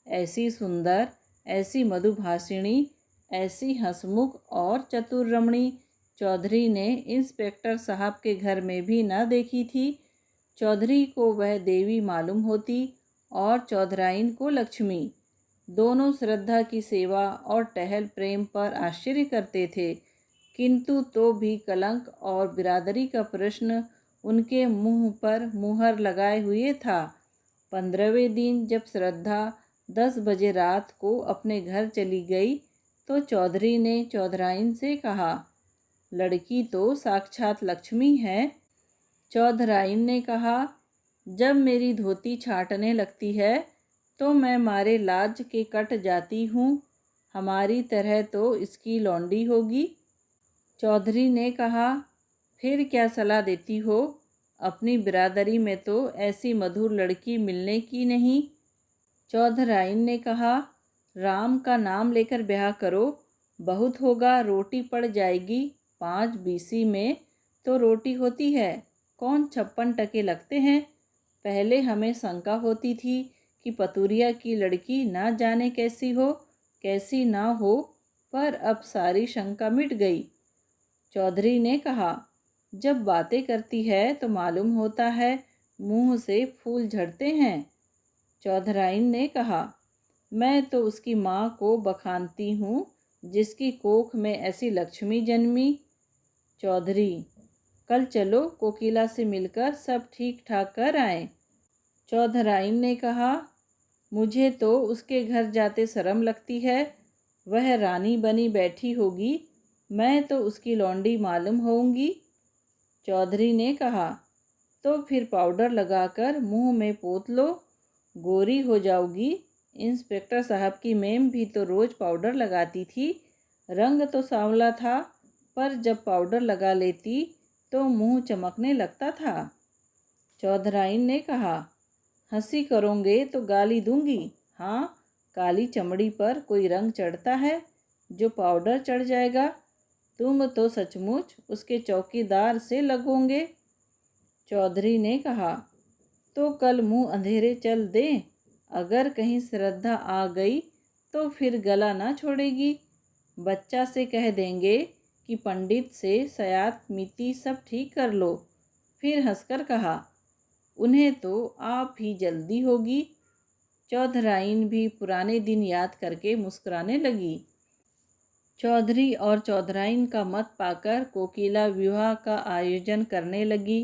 ऐसी सुंदर, ऐसी मधुभाषिणी, ऐसी हंसमुख और चतुर रमणी चौधरी ने इंस्पेक्टर साहब के घर में भी न देखी थी। चौधरी को वह देवी मालूम होती और चौधराइन को लक्ष्मी। दोनों श्रद्धा की सेवा और टहल प्रेम पर आश्चर्य करते थे, किंतु तो भी कलंक और बिरादरी का प्रश्न उनके मुंह पर मुहर लगाए हुए था। 15वें दिन जब श्रद्धा 10 बजे रात को अपने घर चली गई तो चौधरी ने चौधराइन से कहा, लड़की तो साक्षात लक्ष्मी है। चौधराइन ने कहा, जब मेरी धोती छाटने लगती है तो मैं मारे लाज के कट जाती हूँ। हमारी तरह तो इसकी लौंडी होगी। चौधरी ने कहा, फिर क्या सलाह देती हो? अपनी बिरादरी में तो ऐसी मधुर लड़की मिलने की नहीं। चौधराइन ने कहा, राम का नाम लेकर ब्याह करो, बहुत होगा, रोटी पड़ जाएगी। 5 बीसी में तो रोटी होती है, कौन 56 टके लगते हैं। पहले हमें शंका होती थी कि पतुरिया की लड़की ना जाने कैसी हो, कैसी ना हो, पर अब सारी शंका मिट गई। चौधरी ने कहा, जब बातें करती है तो मालूम होता है मुंह से फूल झड़ते हैं। चौधराइन ने कहा, मैं तो उसकी माँ को बखानती हूँ जिसकी कोख में ऐसी लक्ष्मी जन्मी। चौधरी, कल चलो कोकिला से मिलकर सब ठीक ठाक कर आएं। चौधराइन ने कहा, मुझे तो उसके घर जाते शर्म लगती है। वह रानी बनी बैठी होगी, मैं तो उसकी लौंडी मालूम होऊंगी। चौधरी ने कहा, तो फिर पाउडर लगाकर मुंह में पोत लो, गोरी हो जाओगी। इंस्पेक्टर साहब की मेम भी तो रोज़ पाउडर लगाती थी। रंग तो सांवला था, पर जब पाउडर लगा लेती तो मुंह चमकने लगता था। चौधराइन ने कहा, हंसी करोगे तो गाली दूंगी। हाँ, काली चमड़ी पर कोई रंग चढ़ता है जो पाउडर चढ़ जाएगा। तुम तो सचमुच उसके चौकीदार से लगोगे। चौधरी ने कहा, तो कल मुंह अंधेरे चल दें। अगर कहीं श्रद्धा आ गई तो फिर गला ना छोड़ेगी। बच्चा से कह देंगे कि पंडित से सयात मिति सब ठीक कर लो। फिर हंसकर कहा, उन्हें तो आप ही जल्दी होगी। चौधराइन भी पुराने दिन याद करके मुस्कुराने लगी। चौधरी और चौधराइन का मत पाकर कोकिला विवाह का आयोजन करने लगी।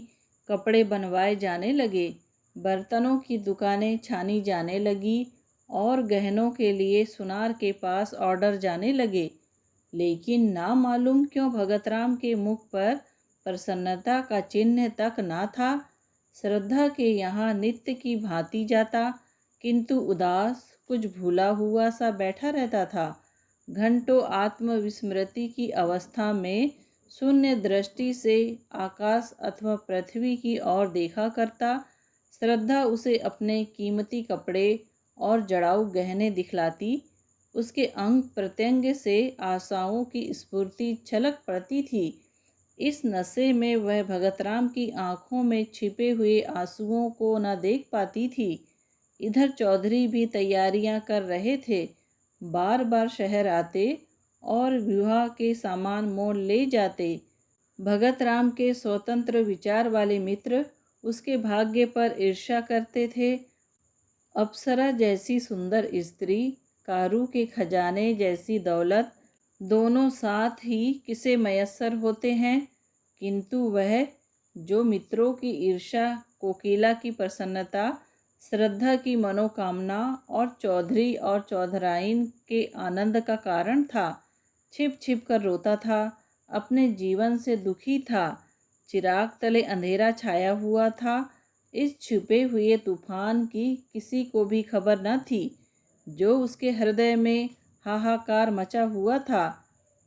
कपड़े बनवाए जाने लगे, बर्तनों की दुकानें छानी जाने लगी और गहनों के लिए सुनार के पास ऑर्डर जाने लगे। लेकिन ना मालूम क्यों भगतराम के मुख पर प्रसन्नता का चिन्ह तक ना था। श्रद्धा के यहाँ नित्य की भांति जाता, किंतु उदास, कुछ भूला हुआ सा बैठा रहता था। घंटों आत्मविस्मृति की अवस्था में शून्य दृष्टि से आकाश अथवा पृथ्वी की ओर देखा करता। श्रद्धा उसे अपने कीमती कपड़े और जड़ाऊ गहने दिखलाती। उसके अंग प्रत्यंग से आशाओं की स्फूर्ति छलक पड़ती थी। इस नशे में वह भगतराम की आंखों में छिपे हुए आंसुओं को न देख पाती थी। इधर चौधरी भी तैयारियां कर रहे थे। बार बार शहर आते और विवाह के सामान मोल ले जाते। भगतराम के स्वतंत्र विचार वाले मित्र उसके भाग्य पर ईर्ष्या करते थे। अप्सरा जैसी सुंदर स्त्री, कारू के खजाने जैसी दौलत, दोनों साथ ही किसे मयस्सर होते हैं, किंतु वह जो मित्रों की ईर्ष्या, कोकिला की प्रसन्नता, श्रद्धा की मनोकामना और चौधरी और चौधराइन के आनंद का कारण था, छिप छिप कर रोता था, अपने जीवन से दुखी था। चिराग तले अंधेरा छाया हुआ था। इस छिपे हुए तूफान की किसी को भी खबर न थी। जो उसके हृदय में हाहाकार मचा हुआ था।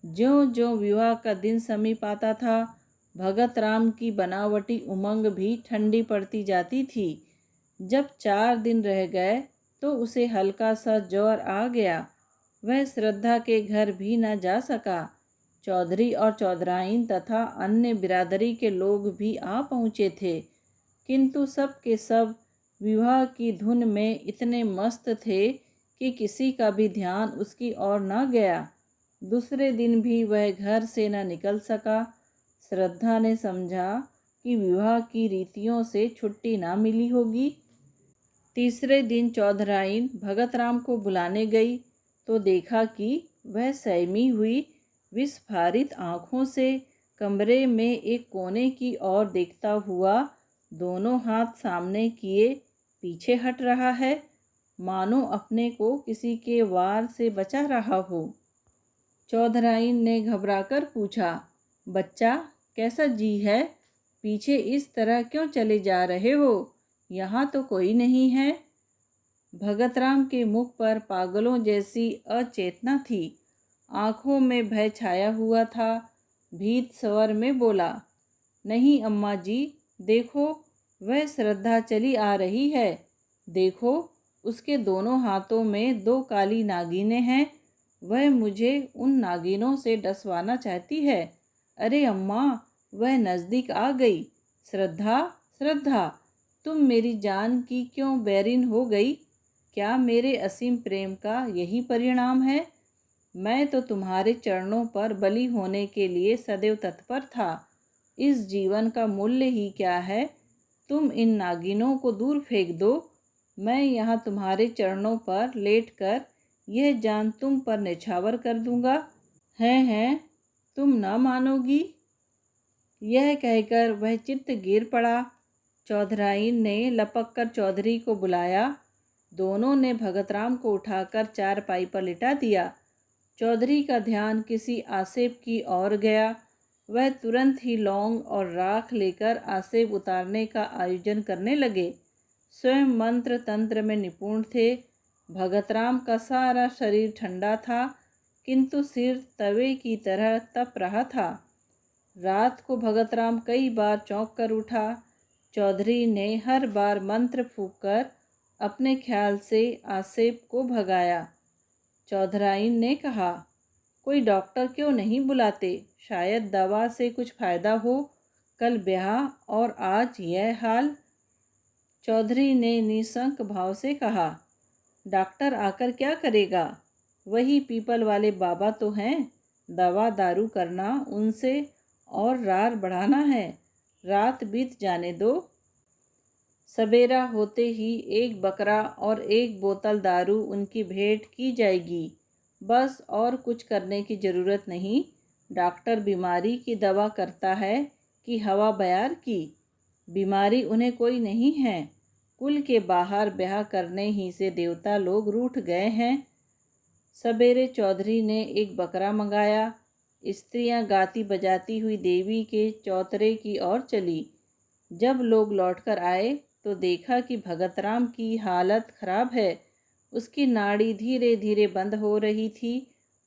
ज्यों ज्यों विवाह का दिन समीप आता था, भगत राम की बनावटी उमंग भी ठंडी पड़ती जाती थी। जब 4 दिन रह गए तो उसे हल्का सा ज्वर आ गया। वह श्रद्धा के घर भी न जा सका। चौधरी और चौधराइन तथा अन्य बिरादरी के लोग भी आ पहुँचे थे, किंतु सब के सब विवाह की धुन में इतने मस्त थे कि किसी का भी ध्यान उसकी ओर न गया। दूसरे दिन भी वह घर से न निकल सका। श्रद्धा ने समझा कि विवाह की रीतियों से छुट्टी ना मिली होगी। तीसरे दिन चौधराइन भगत राम को बुलाने गई तो देखा कि वह सहमी हुई विस्फारित आँखों से कमरे में एक कोने की ओर देखता हुआ दोनों हाथ सामने किए पीछे हट रहा है, मानो अपने को किसी के वार से बचा रहा हो। चौधराइन ने घबराकर पूछा, बच्चा कैसा जी है? पीछे इस तरह क्यों चले जा रहे हो? यहाँ तो कोई नहीं है। भगतराम के मुख पर पागलों जैसी अचेतना थी। आंखों में भय छाया हुआ था। भीत स्वर में बोला, नहीं अम्मा जी, देखो वह श्रद्धा चली आ रही है। देखो उसके दोनों हाथों में 2 काली नागिनें हैं। वह मुझे उन नागिनों से डसवाना चाहती है। अरे अम्मा, वह नज़दीक आ गई। श्रद्धा, श्रद्धा, तुम मेरी जान की क्यों बैरिन हो गई? क्या मेरे असीम प्रेम का यही परिणाम है? मैं तो तुम्हारे चरणों पर बलि होने के लिए सदैव तत्पर था। इस जीवन का मूल्य ही क्या है? तुम इन नागिनों को दूर फेंक दो। मैं यहाँ तुम्हारे चरणों पर लेटकर यह जान तुम पर न्यौछावर कर दूंगा। हैं, तुम न मानोगी। यह कहकर वह चित्त गिर पड़ा। चौधराइन ने लपक कर चौधरी को बुलाया। दोनों ने भगतराम को उठाकर चारपाई पर लिटा दिया। चौधरी का ध्यान किसी आसेप की ओर गया। वह तुरंत ही लौंग और राख लेकर आसेप उतारने का आयोजन करने लगे। स्वयं मंत्र तंत्र में निपुण थे। भगतराम का सारा शरीर ठंडा था, किंतु सिर तवे की तरह तप रहा था। रात को भगतराम कई बार चौंक कर उठा। चौधरी ने हर बार मंत्र फूंककर अपने ख्याल से आसेप को भगाया। चौधराइन ने कहा, कोई डॉक्टर क्यों नहीं बुलाते? शायद दवा से कुछ फ़ायदा हो। कल ब्याह और आज यह हाल। चौधरी ने निशंक भाव से कहा, डॉक्टर आकर क्या करेगा? वही पीपल वाले बाबा तो हैं। दवा दारू करना उनसे और रार बढ़ाना है। रात बीत जाने दो। सवेरा होते ही 1 बकरा और 1 बोतल दारू उनकी भेंट की जाएगी। बस और कुछ करने की ज़रूरत नहीं। डॉक्टर बीमारी की दवा करता है कि हवा बयार की? बीमारी उन्हें कोई नहीं है। कुल के बाहर ब्याह करने ही से देवता लोग रूठ गए हैं। सवेरे चौधरी ने 1 बकरा मंगाया। स्त्रियां गाती बजाती हुई देवी के चौतरे की ओर चली। जब लोग लौटकर आए तो देखा कि भगतराम की हालत खराब है। उसकी नाड़ी धीरे धीरे बंद हो रही थी।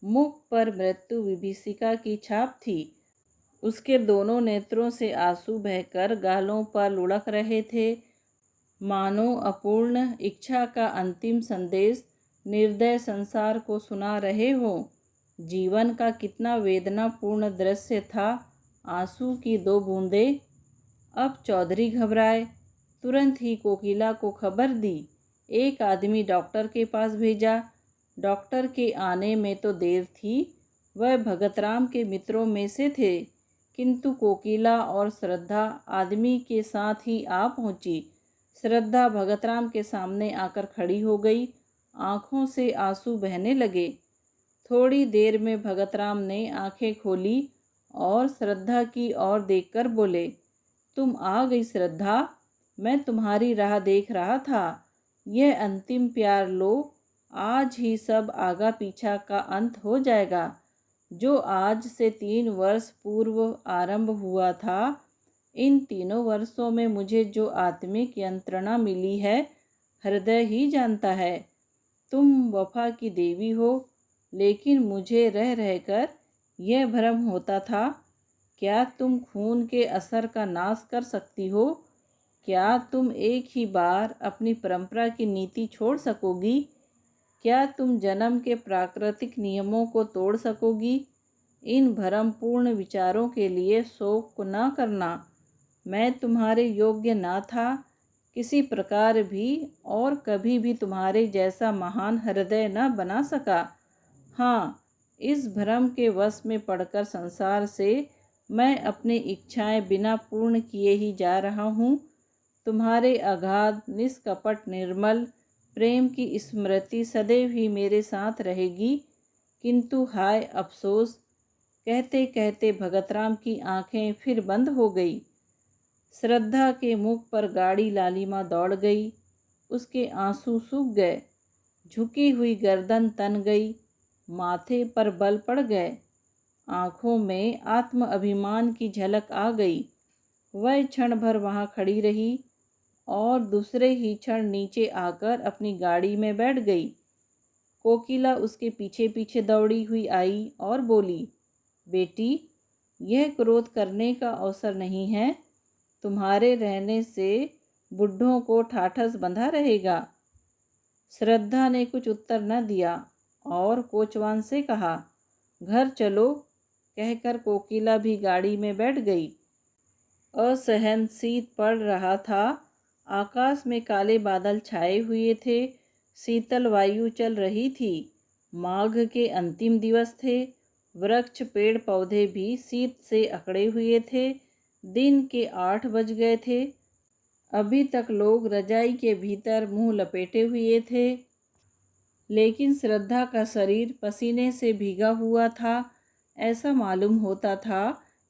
मुख पर मृत्यु विभीषिका की छाप थी। उसके दोनों नेत्रों से आंसू बहकर गालों पर लुढ़क रहे थे, मानो अपूर्ण इच्छा का अंतिम संदेश निर्दय संसार को सुना रहे हों। जीवन का कितना वेदनापूर्ण दृश्य था। आंसू की 2 बूंदें। अब चौधरी घबराए। तुरंत ही कोकिला को खबर दी। एक आदमी डॉक्टर के पास भेजा। डॉक्टर के आने में तो देर थी। वह भगतराम के मित्रों में से थे। किंतु कोकिला और श्रद्धा आदमी के साथ ही आ पहुंची। श्रद्धा भगतराम के सामने आकर खड़ी हो गई। आंखों से आंसू बहने लगे। थोड़ी देर में भगतराम ने आंखें खोली और श्रद्धा की ओर देखकर बोले, तुम आ गई श्रद्धा, मैं तुम्हारी राह देख रहा था। यह अंतिम प्यार लो, आज ही सब आगा पीछा का अंत हो जाएगा। जो आज से 3 वर्ष पूर्व आरंभ हुआ था, इन 3 वर्षों में मुझे जो आत्मिक यंत्रणा मिली है, हृदय ही जानता है। तुम वफा की देवी हो, लेकिन मुझे रह रहकर यह भ्रम होता था, क्या तुम खून के असर का नाश कर सकती हो? क्या तुम एक ही बार अपनी परंपरा की नीति छोड़ सकोगी? क्या तुम जन्म के प्राकृतिक नियमों को तोड़ सकोगी? इन भ्रमपूर्ण विचारों के लिए शोक न करना। मैं तुम्हारे योग्य न था, किसी प्रकार भी, और कभी भी तुम्हारे जैसा महान हृदय न बना सका। हाँ, इस भ्रम के वश में पड़कर संसार से मैं अपनी इच्छाएं बिना पूर्ण किए ही जा रहा हूँ। तुम्हारे अगाध निष्कपट निर्मल प्रेम की स्मृति सदैव ही मेरे साथ रहेगी। किंतु हाय अफसोस, कहते कहते भगतराम की आंखें फिर बंद हो गई। श्रद्धा के मुख पर गाढ़ी लालिमा दौड़ गई। उसके आंसू सूख गए। झुकी हुई गर्दन तन गई। माथे पर बल पड़ गए। आंखों में आत्म अभिमान की झलक आ गई। वह क्षण भर वहाँ खड़ी रही और दूसरे ही क्षण नीचे आकर अपनी गाड़ी में बैठ गई। कोकिला उसके पीछे पीछे दौड़ी हुई आई और बोली, बेटी, यह क्रोध करने का अवसर नहीं है। तुम्हारे रहने से बुढ़ों को ठाठस बंधा रहेगा। श्रद्धा ने कुछ उत्तर न दिया और कोचवान से कहा, घर चलो। कहकर कोकिला भी गाड़ी में बैठ गई। असहन शीत पड़ रहा था। आकाश में काले बादल छाए हुए थे। शीतल वायु चल रही थी। माघ के अंतिम दिवस थे। वृक्ष पेड़ पौधे भी शीत से अकड़े हुए थे। दिन के 8 बज गए थे। अभी तक लोग रजाई के भीतर मुंह लपेटे हुए थे, लेकिन श्रद्धा का शरीर पसीने से भीगा हुआ था। ऐसा मालूम होता था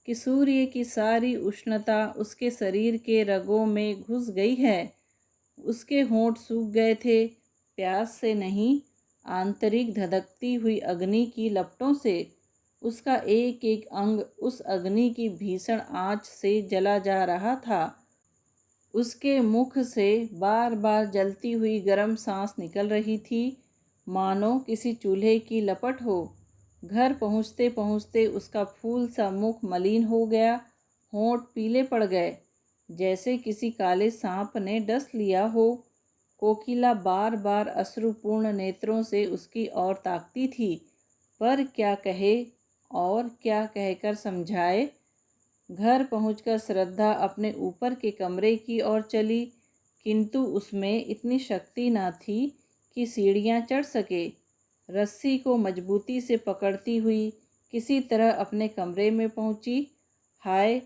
कि सूर्य की सारी उष्णता उसके शरीर के रगों में घुस गई है। उसके होंठ सूख गए थे, प्यास से नहीं, आंतरिक धधकती हुई अग्नि की लपटों से। उसका एक एक अंग उस अग्नि की भीषण आंच से जला जा रहा था। उसके मुख से बार बार जलती हुई गर्म सांस निकल रही थी, मानो किसी चूल्हे की लपट हो। घर पहुँचते पहुँचते उसका फूल सा मुख मलिन हो गया। होंठ पीले पड़ गए, जैसे किसी काले सांप ने डस लिया हो। कोकिला बार बार अश्रुपूर्ण नेत्रों से उसकी ओर ताकती थी, पर क्या कहे और क्या कहकर समझाए। घर पहुंचकर श्रद्धा अपने ऊपर के कमरे की ओर चली, किंतु उसमें इतनी शक्ति न थी कि सीढ़ियां चढ़ सके। रस्सी को मजबूती से पकड़ती हुई किसी तरह अपने कमरे में पहुंची। हाय,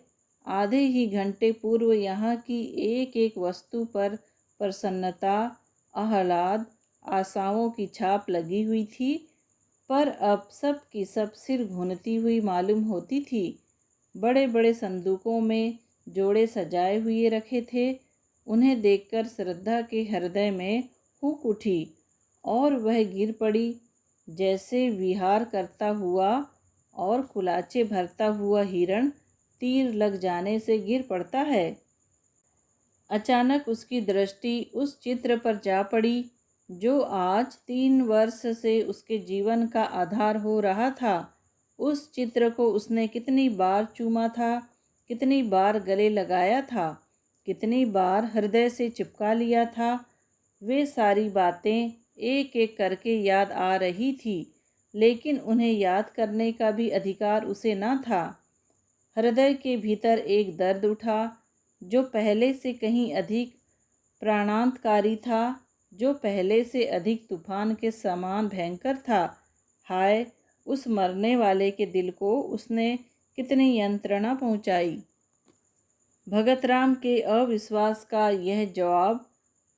आधे ही घंटे पूर्व यहाँ की एक एक वस्तु पर प्रसन्नता, आह्लाद, आशाओं की छाप लगी हुई थी, पर अब सब की सब सिर घुनती हुई मालूम होती थी। बड़े बड़े संदूकों में जोड़े सजाए हुए रखे थे। उन्हें देखकर श्रद्धा के हृदय में हुक उठी और वह गिर पड़ी, जैसे विहार करता हुआ और कुलाचे भरता हुआ हिरण तीर लग जाने से गिर पड़ता है। अचानक उसकी दृष्टि उस चित्र पर जा पड़ी जो आज 3 वर्ष से उसके जीवन का आधार हो रहा था। उस चित्र को उसने कितनी बार चूमा था, कितनी बार गले लगाया था, कितनी बार हृदय से चिपका लिया था। वे सारी बातें एक एक करके याद आ रही थी, लेकिन उन्हें याद करने का भी अधिकार उसे न था। हृदय के भीतर एक दर्द उठा जो पहले से कहीं अधिक प्राणांतकारी था, जो पहले से अधिक तूफान के समान भयंकर था। हाय, उस मरने वाले के दिल को उसने कितनी यंत्रणा पहुंचाई। भगत राम के अविश्वास का यह जवाब,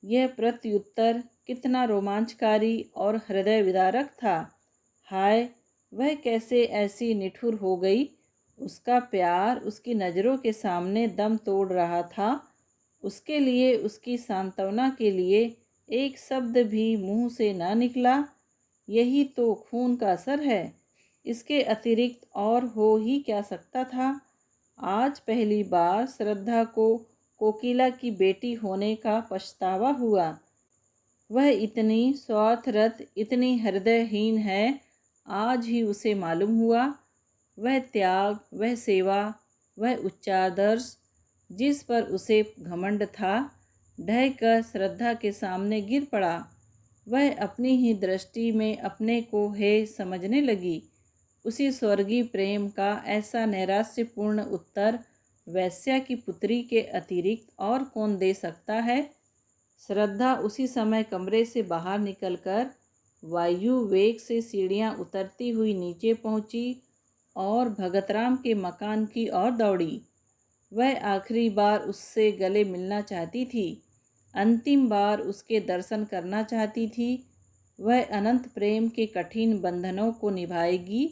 यह प्रत्युत्तर कितना रोमांचकारी और हृदय विदारक था। हाय, वह कैसे ऐसी निठुर हो गई। उसका प्यार उसकी नज़रों के सामने दम तोड़ रहा था। उसके लिए, उसकी सांत्वना के लिए एक शब्द भी मुंह से न निकला। यही तो खून का असर है। इसके अतिरिक्त और हो ही क्या सकता था। आज पहली बार श्रद्धा को कोकिला की बेटी होने का पछतावा हुआ। वह इतनी स्वार्थरत, इतनी हृदयहीन है, आज ही उसे मालूम हुआ। वह त्याग, वह सेवा, वह उच्चादर्श जिस पर उसे घमंड था, ढह कर श्रद्धा के सामने गिर पड़ा। वह अपनी ही दृष्टि में अपने को हे समझने लगी। उसी स्वर्गीय प्रेम का ऐसा नैराश्यपूर्ण उत्तर वैश्या की पुत्री के अतिरिक्त और कौन दे सकता है। श्रद्धा उसी समय कमरे से बाहर निकलकर वायु वेग से सीढ़ियां उतरती हुई नीचे पहुंची और भगतराम के मकान की ओर दौड़ी। वह आखिरी बार उससे गले मिलना चाहती थी, अंतिम बार उसके दर्शन करना चाहती थी। वह अनंत प्रेम के कठिन बंधनों को निभाएगी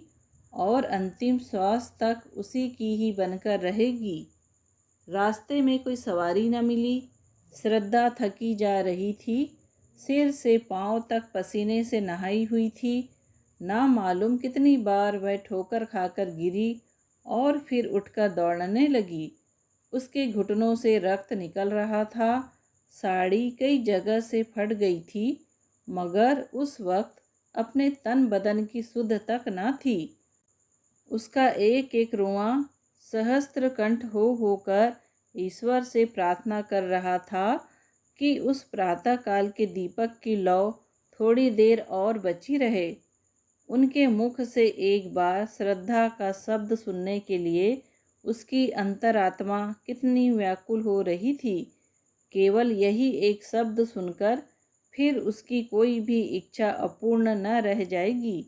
और अंतिम श्वास तक उसी की ही बनकर रहेगी। रास्ते में कोई सवारी न मिली। श्रद्धा थकी जा रही थी, सिर से पांव तक पसीने से नहाई हुई थी। ना मालूम कितनी बार वह ठोकर खाकर गिरी और फिर उठकर दौड़ने लगी। उसके घुटनों से रक्त निकल रहा था। साड़ी कई जगह से फट गई थी, मगर उस वक्त अपने तन बदन की सुध तक न थी। उसका एक एक रोंवा सहस्त्र कंठ हो होकर ईश्वर से प्रार्थना कर रहा था कि उस प्रातःकाल के दीपक की लौ थोड़ी देर और बची रहे। उनके मुख से एक बार श्रद्धा का शब्द सुनने के लिए उसकी अंतरात्मा कितनी व्याकुल हो रही थी। केवल यही एक शब्द सुनकर फिर उसकी कोई भी इच्छा अपूर्ण न रह जाएगी।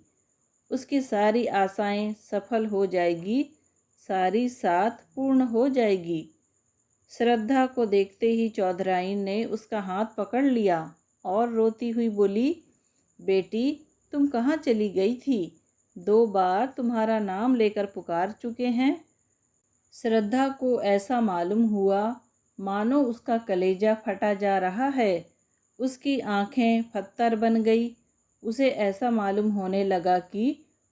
उसकी सारी आशाएं सफल हो जाएगी, सारी साथ पूर्ण हो जाएगी। श्रद्धा को देखते ही चौधराइन ने उसका हाथ पकड़ लिया और रोती हुई बोली, बेटी, तुम कहाँ चली गई थी? 2 बार तुम्हारा नाम लेकर पुकार चुके हैं। श्रद्धा को ऐसा मालूम हुआ मानो उसका कलेजा फटा जा रहा है। उसकी आंखें पत्थर बन गई। उसे ऐसा मालूम होने लगा कि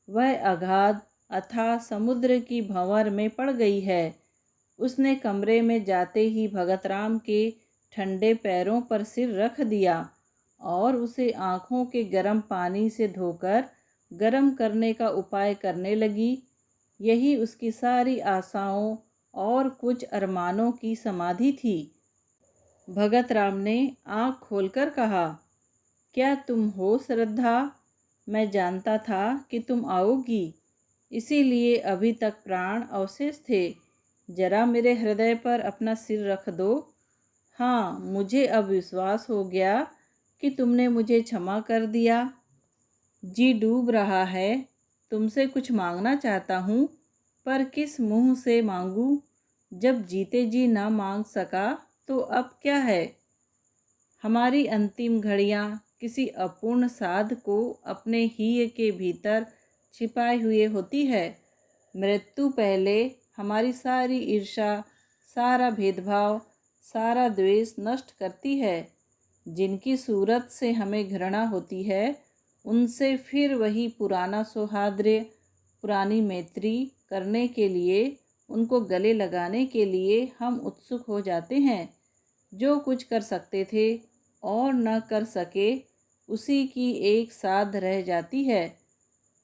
वह अगाध अथाह समुद्र की भंवर में पड़ गई है। उसने कमरे में जाते ही भगतराम के ठंडे पैरों पर सिर रख दिया और उसे आँखों के गर्म पानी से धोकर गर्म करने का उपाय करने लगी। यही उसकी सारी आशाओं और कुछ अरमानों की समाधि थी। भगतराम ने आँख खोलकर कहा, क्या तुम हो श्रद्धा? मैं जानता था कि तुम आओगी, इसीलिए अभी तक प्राण अवशेष थे। जरा मेरे हृदय पर अपना सिर रख दो। हाँ, मुझे अब विश्वास हो गया कि तुमने मुझे क्षमा कर दिया। जी डूब रहा है। तुमसे कुछ मांगना चाहता हूँ, पर किस मुंह से मांगूं? जब जीते जी ना मांग सका तो अब क्या है। हमारी अंतिम घड़ियाँ किसी अपूर्ण साध को अपने ही के भीतर छिपाए हुए होती है। मृत्यु पहले हमारी सारी ईर्ष्या, सारा भेदभाव, सारा द्वेष नष्ट करती है। जिनकी सूरत से हमें घृणा होती है, उनसे फिर वही पुराना सौहार्द्र, पुरानी मैत्री करने के लिए, उनको गले लगाने के लिए हम उत्सुक हो जाते हैं। जो कुछ कर सकते थे और न कर सके, उसी की एक साध रह जाती है।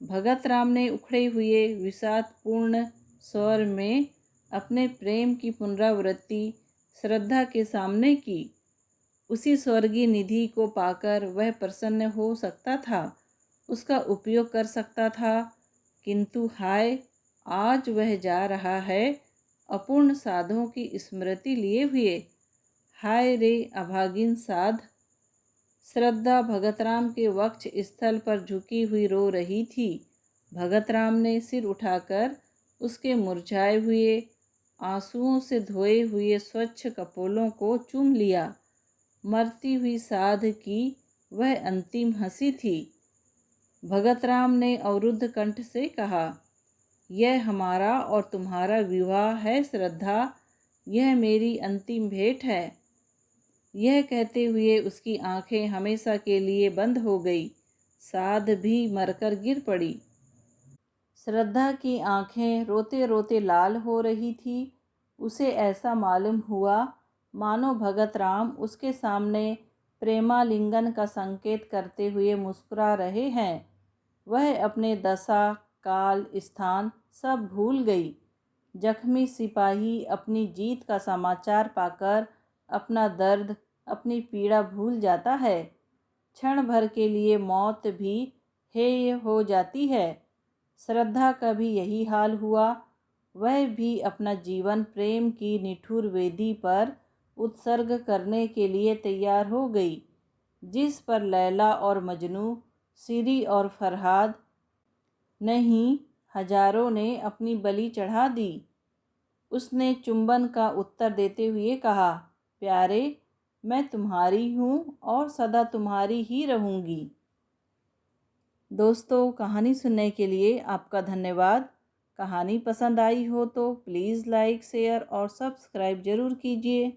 भगतराम ने उखड़े हुए विषादपूर्ण स्वर में अपने प्रेम की पुनरावृत्ति श्रद्धा के सामने की। उसी स्वर्गीय निधि को पाकर वह प्रसन्न हो सकता था, उसका उपयोग कर सकता था, किंतु हाय, आज वह जा रहा है अपूर्ण साधों की स्मृति लिए हुए। हाय रे अभागिन साध। श्रद्धा भगतराम के वक्ष स्थल पर झुकी हुई रो रही थी। भगतराम ने सिर उठाकर उसके मुरझाए हुए आंसुओं से धोए हुए स्वच्छ कपोलों को चूम लिया। मरती हुई साध की वह अंतिम हंसी थी। भगतराम ने अवरुद्ध कंठ से कहा, यह हमारा और तुम्हारा विवाह है श्रद्धा, यह मेरी अंतिम भेंट है। यह कहते हुए उसकी आंखें हमेशा के लिए बंद हो गई। साध भी मरकर गिर पड़ी। श्रद्धा की आंखें रोते रोते लाल हो रही थी। उसे ऐसा मालूम हुआ मानो भगतराम उसके सामने प्रेमालिंगन का संकेत करते हुए मुस्कुरा रहे हैं। वह अपने दशा काल स्थान सब भूल गई। जख्मी सिपाही अपनी जीत का समाचार पाकर अपना दर्द, अपनी पीड़ा भूल जाता है। क्षण भर के लिए मौत भी हेय हो जाती है। श्रद्धा का भी यही हाल हुआ। वह भी अपना जीवन प्रेम की निठुर वेदी पर उत्सर्ग करने के लिए तैयार हो गई, जिस पर लैला और मजनू, सिरी और फरहाद नहीं, हजारों ने अपनी बलि चढ़ा दी। उसने चुंबन का उत्तर देते हुए कहा, प्यारे, मैं तुम्हारी हूँ और सदा तुम्हारी ही रहूँगी। दोस्तों, कहानी सुनने के लिए आपका धन्यवाद। कहानी पसंद आई हो तो प्लीज़ लाइक, शेयर और सब्सक्राइब ज़रूर कीजिए।